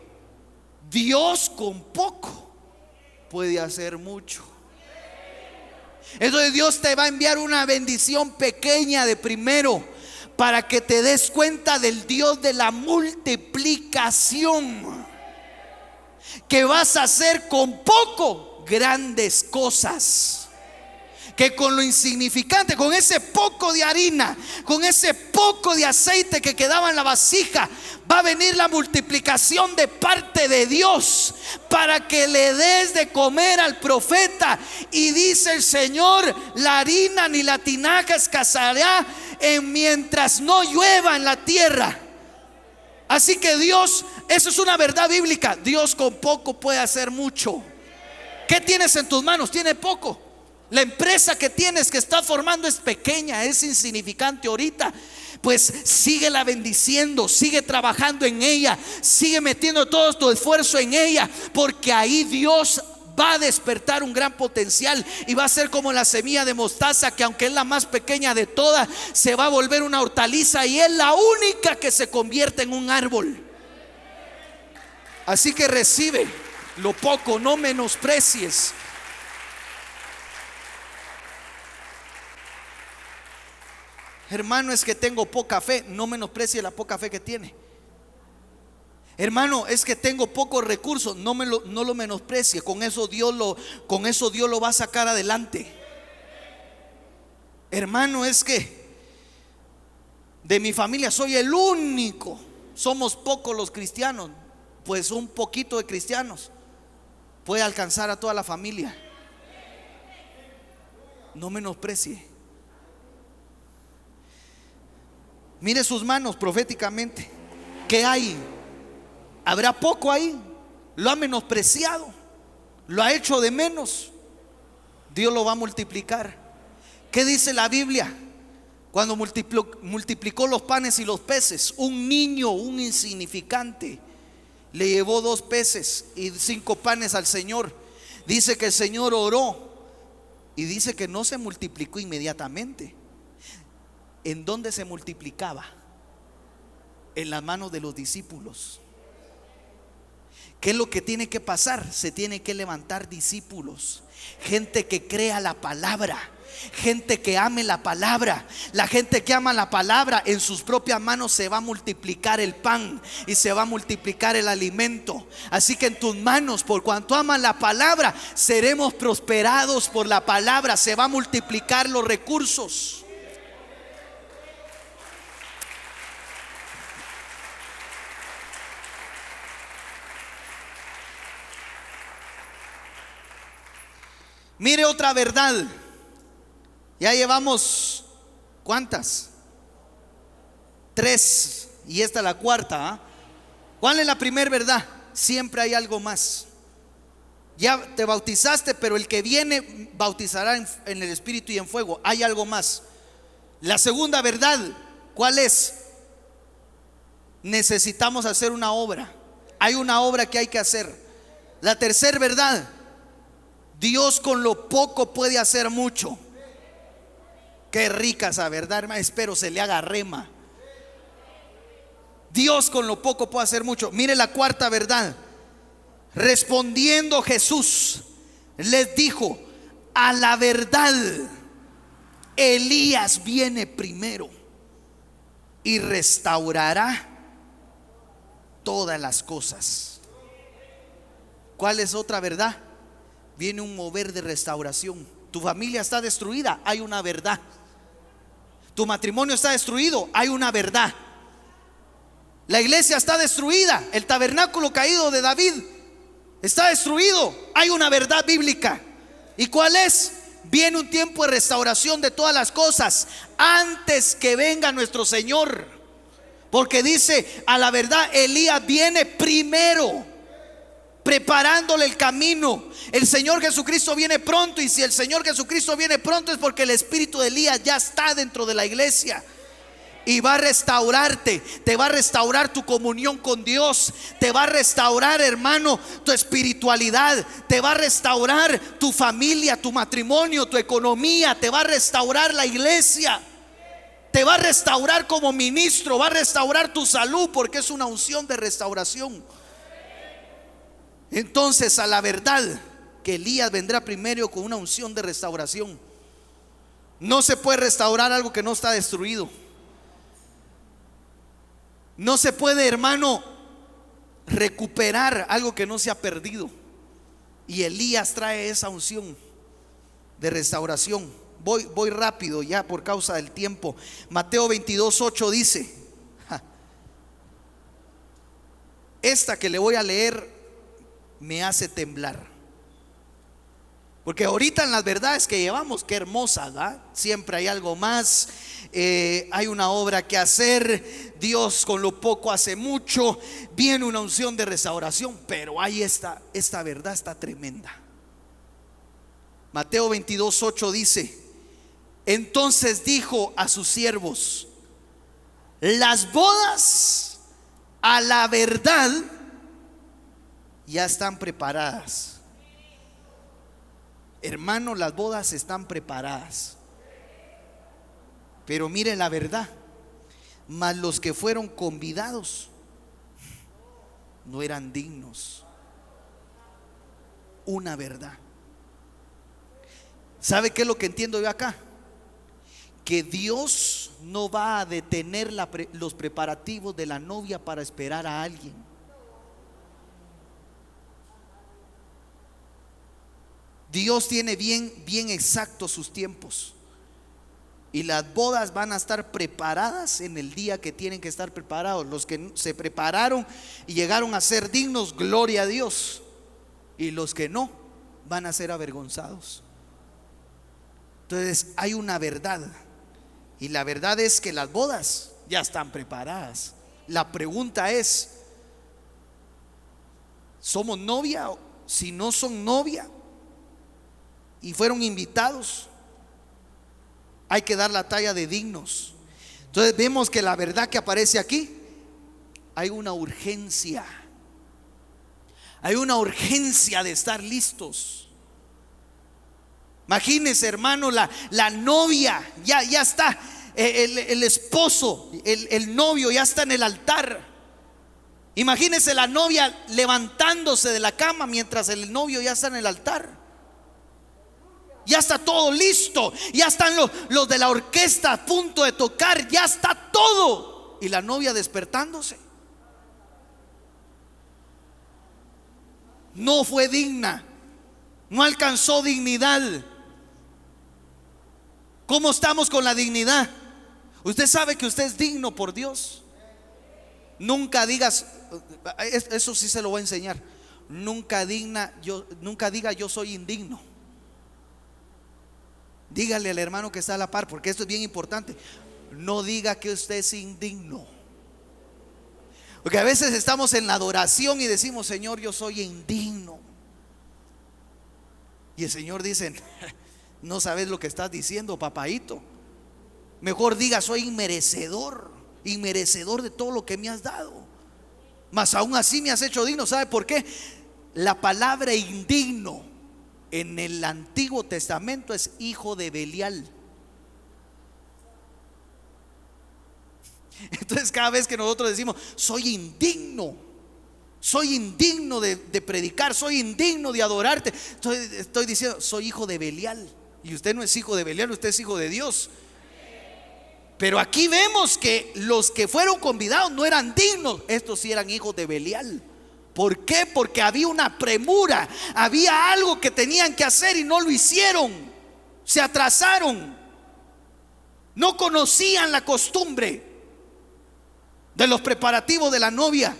Dios con poco puede hacer mucho. Entonces Dios te va a enviar una bendición pequeña de primero, para que te des cuenta del Dios de la multiplicación, que vas a hacer con poco grandes cosas. Que con lo insignificante, con ese poco de harina, con ese poco de aceite que quedaba en la vasija, va a venir la multiplicación de parte de Dios, para que le des de comer al profeta. Y dice el Señor: la harina ni la tinaja escaseará mientras no llueva en la tierra. Así que Dios, eso es una verdad bíblica. Dios con poco puede hacer mucho. ¿Qué tienes en tus manos? Tiene poco. La empresa que tienes, que estás formando, es pequeña, es insignificante ahorita. Pues síguela bendiciendo, sigue trabajando en ella, sigue metiendo todo tu esfuerzo en ella, porque ahí Dios va a despertar un gran potencial y va a ser como la semilla de mostaza, que aunque es la más pequeña de todas, se va a volver una hortaliza y es la única que se convierte en un árbol. Así que recibe lo poco, no menosprecies. Hermano, es que tengo poca fe. No menosprecie la poca fe que tiene. Hermano, es que tengo pocos recursos. No lo menosprecie. Con eso Dios lo va a sacar adelante. Hermano, es que de mi familia soy el único. Somos pocos los cristianos. Pues un poquito de cristianos puede alcanzar a toda la familia. No menosprecie. Mire sus manos proféticamente. ¿Qué hay? ¿Habrá poco ahí? ¿Lo ha menospreciado? ¿Lo ha hecho de menos? Dios lo va a multiplicar. ¿Qué dice la Biblia? Cuando multiplicó los panes y los peces, un niño, un insignificante, le llevó 2 peces y 5 panes al Señor. Dice que el Señor oró y dice que no se multiplicó inmediatamente. ¿En dónde se multiplicaba? En las manos de los discípulos. ¿Qué es lo que tiene que pasar? Se tiene que levantar discípulos, gente que crea la palabra, gente que ame la palabra. La gente que ama la palabra, en sus propias manos se va a multiplicar el pan y se va a multiplicar el alimento. Así que en tus manos, por cuanto aman la palabra, seremos prosperados por la palabra. Se va a multiplicar los recursos. Mire otra verdad. Ya llevamos, ¿cuántas? 3 y esta es la cuarta, ¿eh? ¿Cuál es la primera verdad? Siempre hay algo más. Ya te bautizaste, pero el que viene bautizará en el Espíritu y en fuego. Hay algo más. La segunda verdad, ¿cuál es? Necesitamos hacer una obra. Hay una obra que hay que hacer. La tercera verdad, Dios con lo poco puede hacer mucho. Qué rica esa verdad, hermano. Espero se le haga rema. Dios con lo poco puede hacer mucho. Mire la cuarta verdad. Respondiendo Jesús les dijo: a la verdad, Elías viene primero y restaurará todas las cosas. ¿Cuál es otra verdad? Viene un mover de restauración. Tu familia está destruida, hay una verdad. Tu matrimonio está destruido, hay una verdad. La iglesia está destruida, el tabernáculo caído de David está destruido, hay una verdad bíblica. ¿Y cuál es? Viene un tiempo de restauración de todas las cosas antes que venga nuestro Señor. Porque dice: a la verdad, Elías viene primero, preparándole el camino. El Señor Jesucristo viene pronto, y si el Señor Jesucristo viene pronto es porque el espíritu de Elías ya está dentro de la iglesia y va a restaurarte. Te va a restaurar tu comunión con Dios, te va a restaurar, hermano, tu espiritualidad, te va a restaurar tu familia, tu matrimonio, tu economía, te va a restaurar la iglesia, te va a restaurar como ministro, va a restaurar tu salud, porque es una unción de restauración. Entonces, a la verdad, que Elías vendrá primero con una unción de restauración. No se puede restaurar algo que no está destruido. No se puede, hermano, recuperar algo que no se ha perdido. Y Elías trae esa unción de restauración. Voy rápido ya por causa del tiempo. Mateo 22:8 dice: esta que le voy a leer me hace temblar. Porque ahorita en las verdades que llevamos, qué hermosas, ¿verdad? Siempre hay algo más, hay una obra que hacer. Dios con lo poco hace mucho. Viene una unción de restauración, pero hay esta verdad está tremenda. Mateo 22:8 dice: entonces dijo a sus siervos: las bodas a la verdad ya están preparadas. Hermano, las bodas están preparadas. Pero mire la verdad: mas los que fueron convidados no eran dignos. Una verdad. ¿Sabe qué es lo que entiendo yo acá? Que Dios no va a detener los preparativos de la novia para esperar a alguien. Dios tiene bien exactos sus tiempos. Y las bodas van a estar preparadas en el día que tienen que estar preparados. Los que se prepararon y llegaron a ser dignos, gloria a Dios. Y los que no, van a ser avergonzados. Entonces hay una verdad. Y la verdad es que las bodas ya están preparadas. La pregunta es, ¿somos novia? Si no son novia y fueron invitados, hay que dar la talla de dignos. Entonces vemos que la verdad que aparece aquí, hay una urgencia. Hay una urgencia de estar listos. Imagínense, hermano, la novia ya está, el esposo, el novio ya está en el altar. Imagínense la novia levantándose de la cama mientras el novio ya está en el altar. Ya está todo listo, ya están los de la orquesta a punto de tocar, ya está todo. Y la novia despertándose. No fue digna, no alcanzó dignidad. ¿Cómo estamos con la dignidad? Usted sabe que usted es digno por Dios. Nunca digas, eso sí se lo voy a enseñar. Nunca diga yo soy indigno. Dígale al hermano que está a la par, porque esto es bien importante. No diga que usted es indigno. Porque a veces estamos en la adoración y decimos, Señor, yo soy indigno. Y el Señor dice, no sabes lo que estás diciendo, papaito. Mejor diga, soy inmerecedor de todo lo que me has dado. Mas aún así me has hecho digno. ¿Sabe por qué? La palabra indigno en el Antiguo Testamento es hijo de Belial. Entonces cada vez que nosotros decimos soy indigno de predicar, soy indigno de adorarte, estoy diciendo soy hijo de Belial. Y usted no es hijo de Belial, usted es hijo de Dios. Pero aquí vemos que los que fueron convidados no eran dignos. Estos sí eran hijos de Belial. ¿Por qué? Porque había una premura, había algo que tenían que hacer y no lo hicieron. Se atrasaron. No conocían la costumbre de los preparativos de la novia.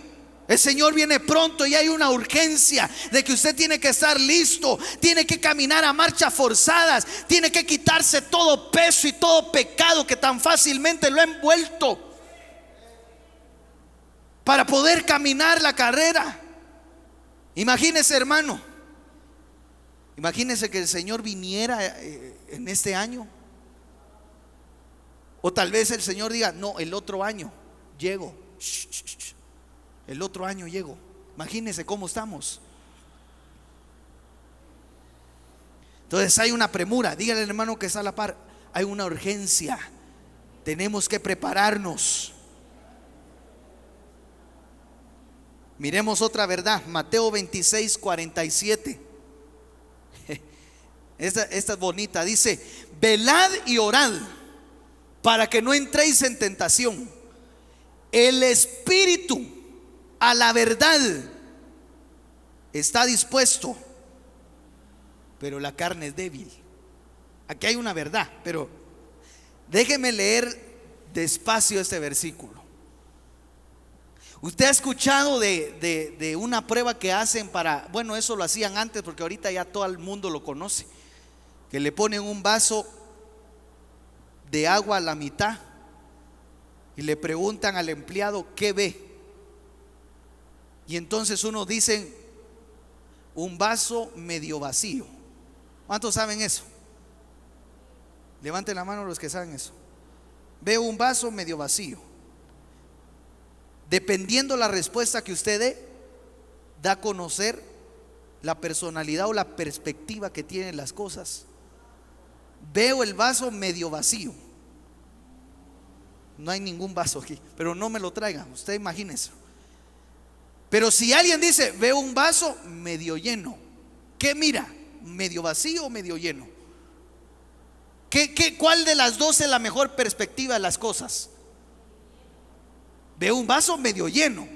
El Señor viene pronto y hay una urgencia de que usted tiene que estar listo, tiene que caminar a marchas forzadas, tiene que quitarse todo peso y todo pecado que tan fácilmente lo ha envuelto para poder caminar la carrera. Imagínese, hermano, imagínese que el Señor viniera en este año, o tal vez el Señor diga, no, el otro año llego. El otro año llego. Imagínense cómo estamos. Entonces hay una premura. Dígale al hermano que está a la par, hay una urgencia. Tenemos que prepararnos. Miremos otra verdad, Mateo 26:47. Esta es bonita. Dice, velad y orad para que no entréis en tentación. El espíritu a la verdad está dispuesto, pero la carne es débil. Aquí hay una verdad, pero déjeme leer despacio este versículo. Usted ha escuchado de una prueba que hacen para, bueno, eso lo hacían antes porque ahorita ya todo el mundo lo conoce, que le ponen un vaso de agua a la mitad y le preguntan al empleado qué ve. Y entonces unos dicen un vaso medio vacío. ¿Cuántos saben eso? Levanten la mano los que saben eso. Veo un vaso medio vacío. Dependiendo la respuesta que usted dé, da a conocer la personalidad o la perspectiva que tienen las cosas. Veo el vaso medio vacío. No hay ningún vaso aquí, pero no me lo traigan, usted imagínese. Pero si alguien dice, veo un vaso medio lleno, ¿qué mira? ¿Medio vacío o medio lleno? ¿Cuál de las dos es la mejor perspectiva de las cosas? Veo un vaso medio lleno,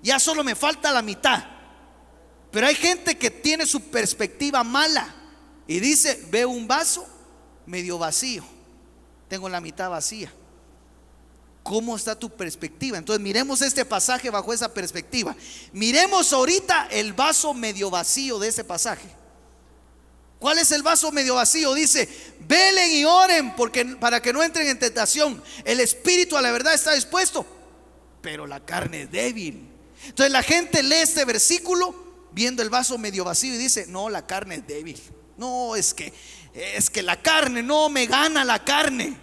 ya solo me falta la mitad. Pero hay gente que tiene su perspectiva mala y dice, veo un vaso medio vacío, tengo la mitad vacía. ¿Cómo está tu perspectiva? Entonces miremos este pasaje bajo esa perspectiva. Miremos ahorita el vaso medio vacío de ese pasaje. ¿Cuál es el vaso medio vacío? Dice, velen y oren porque, para que no entren en tentación. El espíritu a la verdad está dispuesto, pero la carne es débil. Entonces la gente lee este versículo viendo el vaso medio vacío y dice: no, la carne es débil. No, es que la carne, no me gana la carne.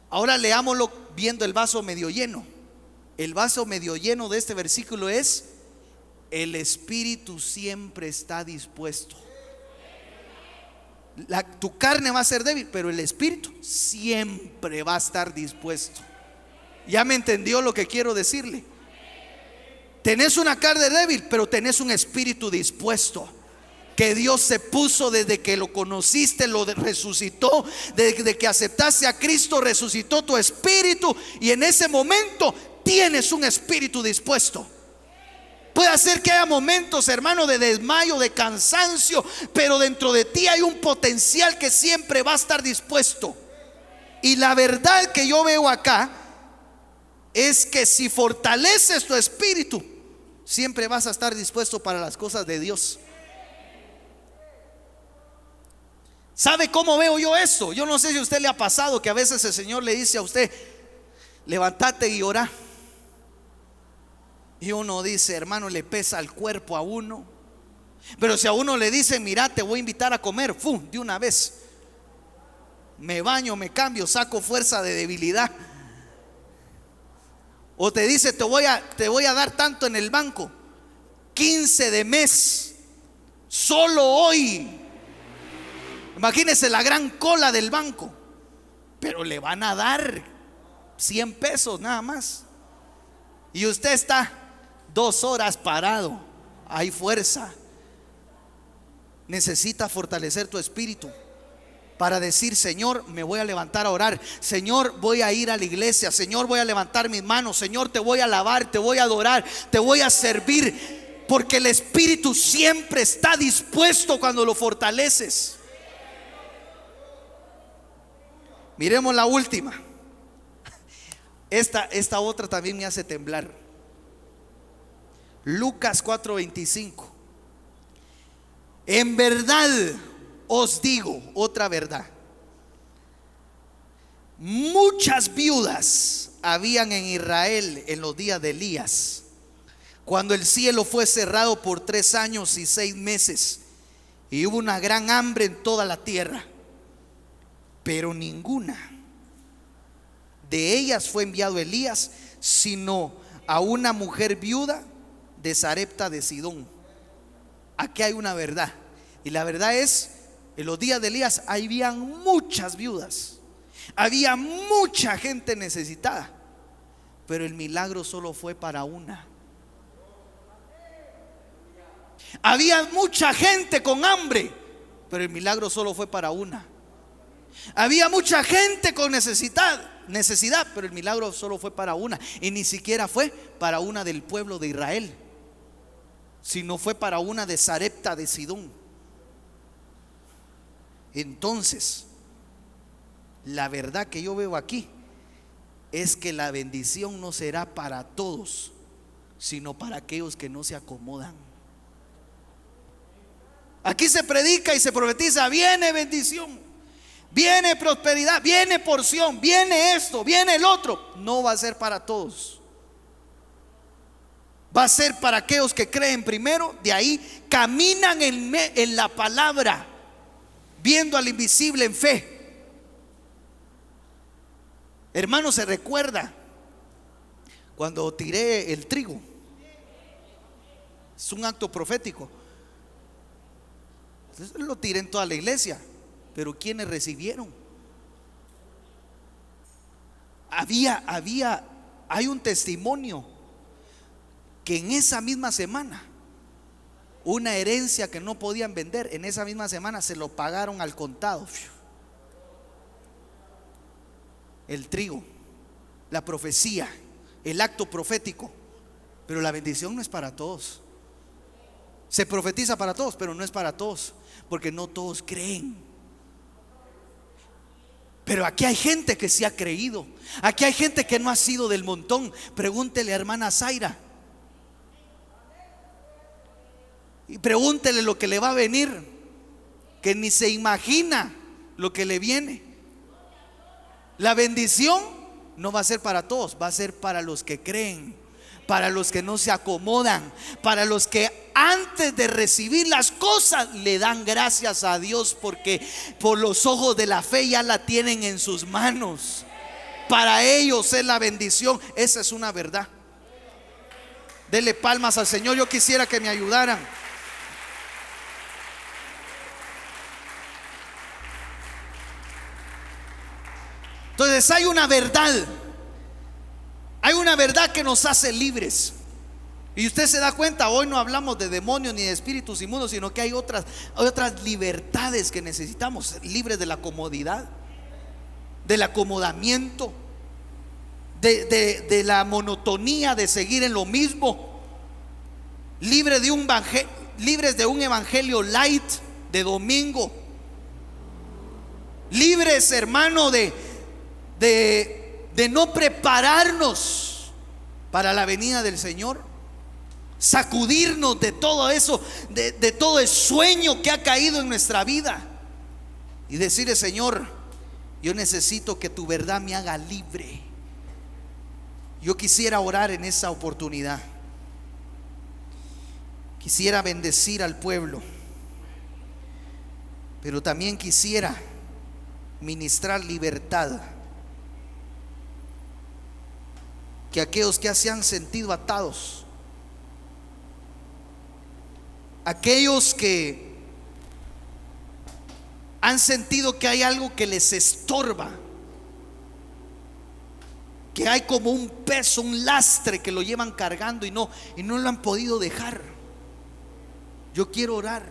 Ahora leámoslo viendo el vaso medio lleno. El vaso medio lleno de este versículo es: el espíritu siempre está dispuesto. Tu carne va a ser débil, pero el espíritu siempre va a estar dispuesto. ¿Ya me entendió lo que quiero decirle? Tenés una carne débil, pero tenés un espíritu dispuesto, que Dios se puso desde que lo conociste, lo resucitó. Desde que aceptaste a Cristo, resucitó tu espíritu, y en ese momento tienes un espíritu dispuesto. Puede ser que haya momentos, hermano, de desmayo, de cansancio, pero dentro de ti hay un potencial que siempre va a estar dispuesto. Y la verdad que yo veo acá es que si fortaleces tu espíritu, siempre vas a estar dispuesto para las cosas de Dios. ¿Sabe cómo veo yo esto? Yo no sé si a usted le ha pasado que a veces el Señor le dice a usted: levántate y ora. Y uno dice: hermano, le pesa el cuerpo a uno. Pero si a uno le dice: mira, te voy a invitar a comer, ¡fum!, de una vez me baño, me cambio, saco fuerza de debilidad. O te dice: te voy a dar tanto en el banco, 15 de mes, solo hoy. Imagínese la gran cola del banco, pero le van a dar 100 pesos nada más. Y usted está 2 horas parado. Hay fuerza. Necesita fortalecer tu espíritu para decir: Señor, me voy a levantar a orar. Señor, voy a ir a la iglesia. Señor, voy a levantar mis manos. Señor, te voy a alabar, te voy a adorar, te voy a servir. Porque el espíritu siempre está dispuesto cuando lo fortaleces. Miremos la última. Esta otra también me hace temblar. Lucas 4:25. En verdad os digo, otra verdad, muchas viudas habían en Israel en los días de Elías, cuando el cielo fue cerrado por 3 años y 6 meses y hubo una gran hambre en toda la tierra. Pero ninguna de ellas fue enviado Elías, sino a una mujer viuda de Sarepta de Sidón. Aquí hay una verdad, y la verdad es: en los días de Elías habían muchas viudas, había mucha gente necesitada, pero el milagro solo fue para una. Había mucha gente con hambre, pero el milagro solo fue para una. Había mucha gente con necesidad, pero el milagro solo fue para una. Y ni siquiera fue para una del pueblo de Israel, sino fue para una de Sarepta de Sidón. Entonces, la verdad que yo veo aquí es que la bendición no será para todos, sino para aquellos que no se acomodan. Aquí se predica y se profetiza: viene bendición, viene prosperidad, viene porción, viene esto, viene el otro. No va a ser para todos. Va a ser para aquellos que creen primero. De ahí caminan en la palabra, viendo al invisible en fe. Hermano, se recuerda cuando tiré el trigo. Es un acto profético. Entonces, lo tiré en toda la iglesia, pero ¿quiénes recibieron? Hay un testimonio que en esa misma semana, una herencia que no podían vender, en esa misma semana se lo pagaron al contado. El trigo, la profecía, el acto profético. Pero la bendición no es para todos. Se profetiza para todos, pero no es para todos, porque no todos creen. Pero aquí hay gente que sí ha creído. Aquí hay gente que no ha sido del montón. Pregúntele a hermana Zaira y pregúntele lo que le va a venir, que ni se imagina lo que le viene. La bendición no va a ser para todos, va a ser para los que creen, para los que no se acomodan, para los que antes de recibir las cosas le dan gracias a Dios, porque por los ojos de la fe ya la tienen en sus manos. Para ellos es la bendición. Esa es una verdad. Dele palmas al Señor. Yo quisiera que me ayudaran. Entonces hay una verdad. Hay una verdad que nos hace libres. Y usted se da cuenta, hoy no hablamos de demonios ni de espíritus inmundos, sino que hay otras libertades que necesitamos. Libres de la comodidad, del acomodamiento, de la monotonía de seguir en lo mismo. Libres de un evangelio light de domingo. Libres, hermano, de no prepararnos para la venida del Señor. Sacudirnos de todo eso, de todo el sueño que ha caído en nuestra vida, y decirle: Señor, yo necesito que tu verdad me haga libre. Yo quisiera orar en esa oportunidad. Quisiera bendecir al pueblo, pero también quisiera ministrar libertad. Que aquellos que se han sentido atados, aquellos que han sentido que hay algo que les estorba, que hay como un peso, un lastre que lo llevan cargando y no lo han podido dejar. Yo quiero orar.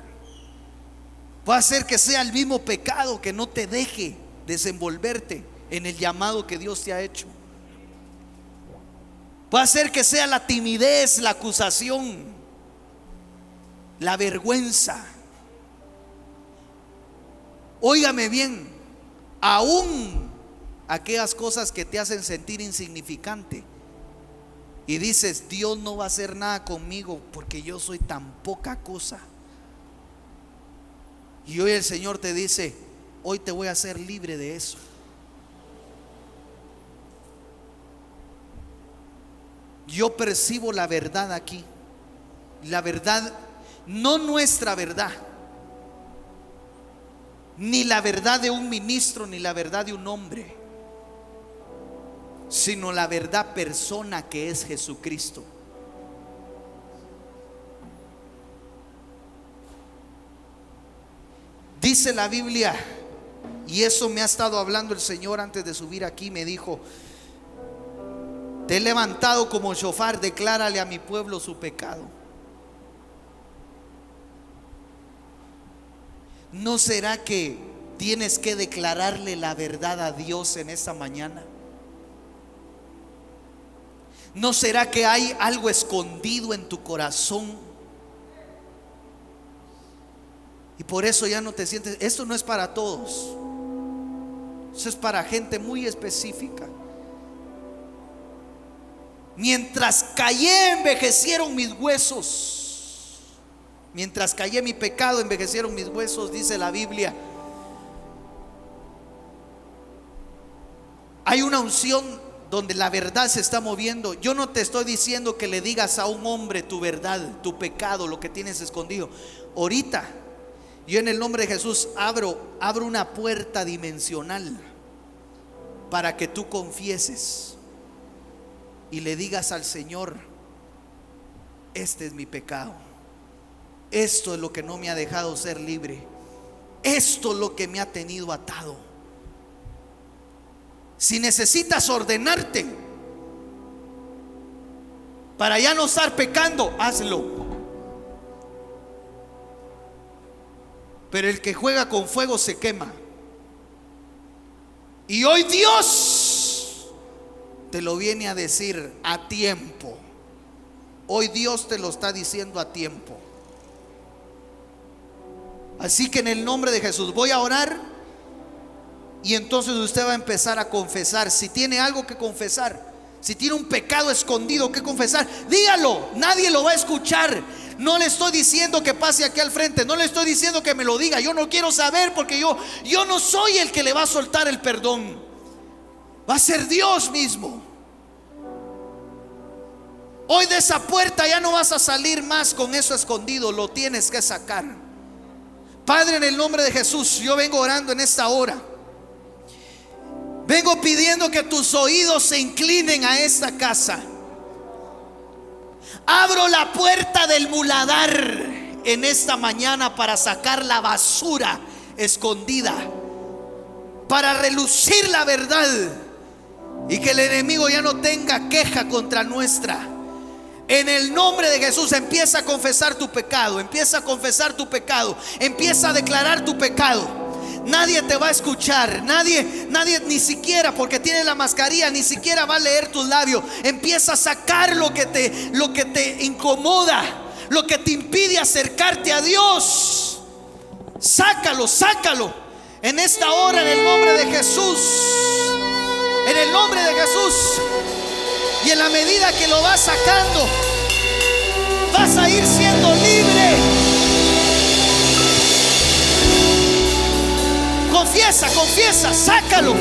Puede ser que sea el mismo pecado que no te deje desenvolverte en el llamado que Dios te ha hecho. Puede ser que sea la timidez, la acusación, la vergüenza. Óigame bien, aún aquellas cosas que te hacen sentir insignificante y dices: Dios no va a hacer nada conmigo porque yo soy tan poca cosa. Y hoy el Señor te dice: hoy te voy a hacer libre de eso. Yo percibo la verdad aquí. La verdad, no nuestra verdad, ni la verdad de un ministro, ni la verdad de un hombre, sino la verdad persona que es Jesucristo. Dice la Biblia, y eso me ha estado hablando el Señor antes de subir aquí. Me dijo: te he levantado como shofar, declárale a mi pueblo su pecado. ¿No será que tienes que declararle la verdad a Dios en esta mañana? ¿No será que hay algo escondido en tu corazón? Y por eso ya no te sientes. Esto no es para todos. Eso es para gente muy específica. Mientras callé, envejecieron mis huesos. Mientras callé mi pecado, envejecieron mis huesos, dice la Biblia. Hay una unción donde la verdad se está moviendo. Yo no te estoy diciendo que le digas a un hombre tu verdad, tu pecado, lo que tienes escondido. Ahorita, yo en el nombre de Jesús abro una puerta dimensional para que tú confieses y le digas al Señor: este es mi pecado, esto es lo que no me ha dejado ser libre, esto es lo que me ha tenido atado. Si necesitas ordenarte para ya no estar pecando, hazlo. Pero el que juega con fuego se quema. Y hoy Dios te lo viene a decir a tiempo. Hoy Dios te lo está diciendo a tiempo. Así que en el nombre de Jesús voy a orar. Y entonces usted va a empezar a confesar. Si tiene algo que confesar, si tiene un pecado escondido que confesar, dígalo. Nadie lo va a escuchar. No le estoy diciendo que pase aquí al frente, no le estoy diciendo que me lo diga. Yo no quiero saber, porque yo no soy el que le va a soltar el perdón. Va a ser Dios mismo. Hoy de esa puerta ya no vas a salir más con eso escondido, lo tienes que sacar. Padre, en el nombre de Jesús, yo vengo orando en esta hora. Vengo pidiendo que tus oídos se inclinen a esta casa. Abro la puerta del muladar en esta mañana para sacar la basura escondida, para relucir la verdad y que el enemigo ya no tenga queja contra nuestra. En el nombre de Jesús, empieza a confesar tu pecado, empieza a confesar tu pecado, empieza a declarar tu pecado. Nadie te va a escuchar, nadie ni siquiera, porque tiene la mascarilla, ni siquiera va a leer tus labios. Empieza a sacar lo que te incomoda, lo que te impide acercarte a Dios. Sácalo, sácalo en esta hora, en el nombre de Jesús. En el nombre de Jesús. Y en la medida que lo vas sacando, vas a ir siendo libre. Confiesa, confiesa, sácalo.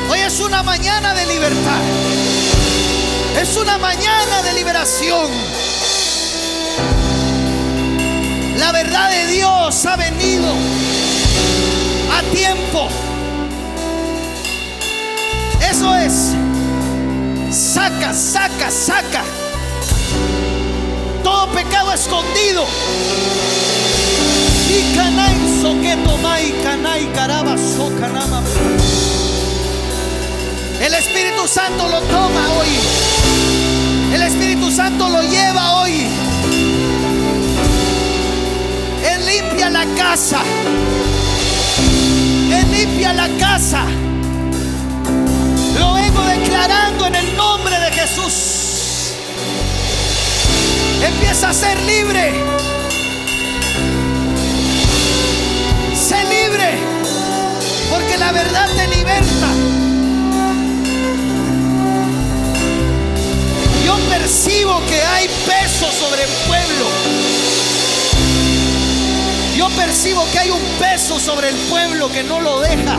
Hoy es una mañana de libertad. Es una mañana de liberación. La verdad de Dios ha venido a tiempo. Eso es. Saca, saca, saca todo pecado escondido. Y canai soqueto mai canai caraba socanama. El Espíritu Santo lo toma hoy. El Espíritu Santo lo lleva hoy. Él limpia la casa. Él limpia la casa. Lo vengo declarando en el nombre de Jesús. Empieza a ser libre. Sé libre, porque la verdad te liberta. Yo percibo que hay peso sobre el pueblo. Yo percibo que hay un peso sobre el pueblo que no lo deja.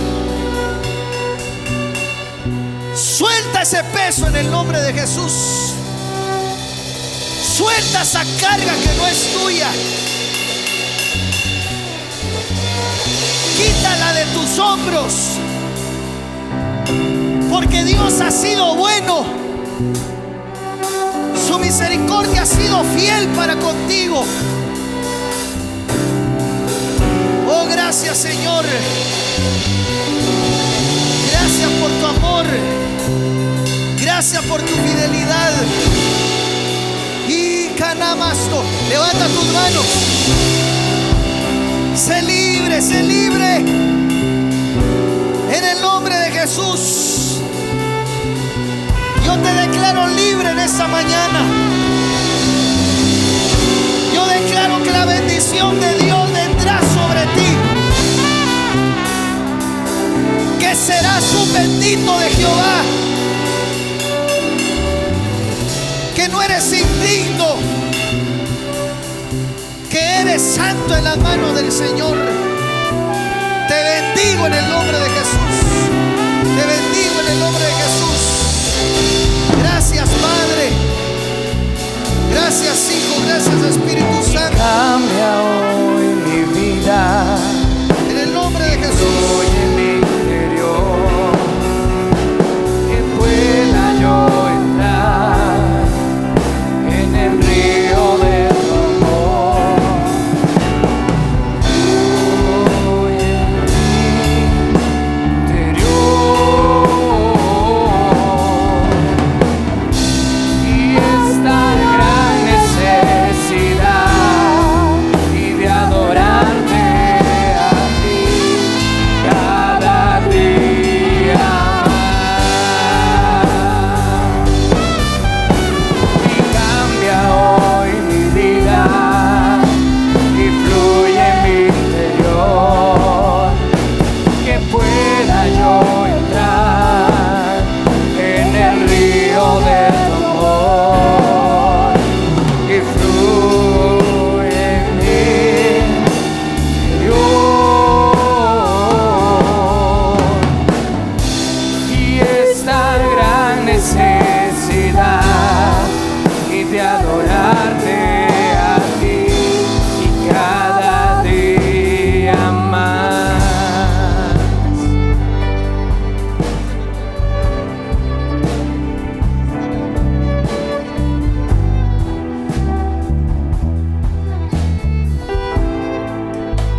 Suelta ese peso en el nombre de Jesús. Suelta esa carga que no es tuya. Quítala de tus hombros, porque Dios ha sido bueno. Su misericordia ha sido fiel para contigo. Oh, gracias, Señor. Gracias por tu amor. Gracias por tu fidelidad. Y canamasto, levanta tus manos. Sé libre, sé libre. En el nombre de Jesús. Yo te declaro libre en esta mañana. Yo declaro que la bendición de Dios vendrá sobre ti. Que serás un bendito de Jehová. Que no eres indigno. Que eres santo en las manos del Señor. Te bendigo en el nombre de Jesús. Te bendigo en el nombre de Jesús. Gracias, Padre. Gracias, Hijo. Gracias, Espíritu Santo.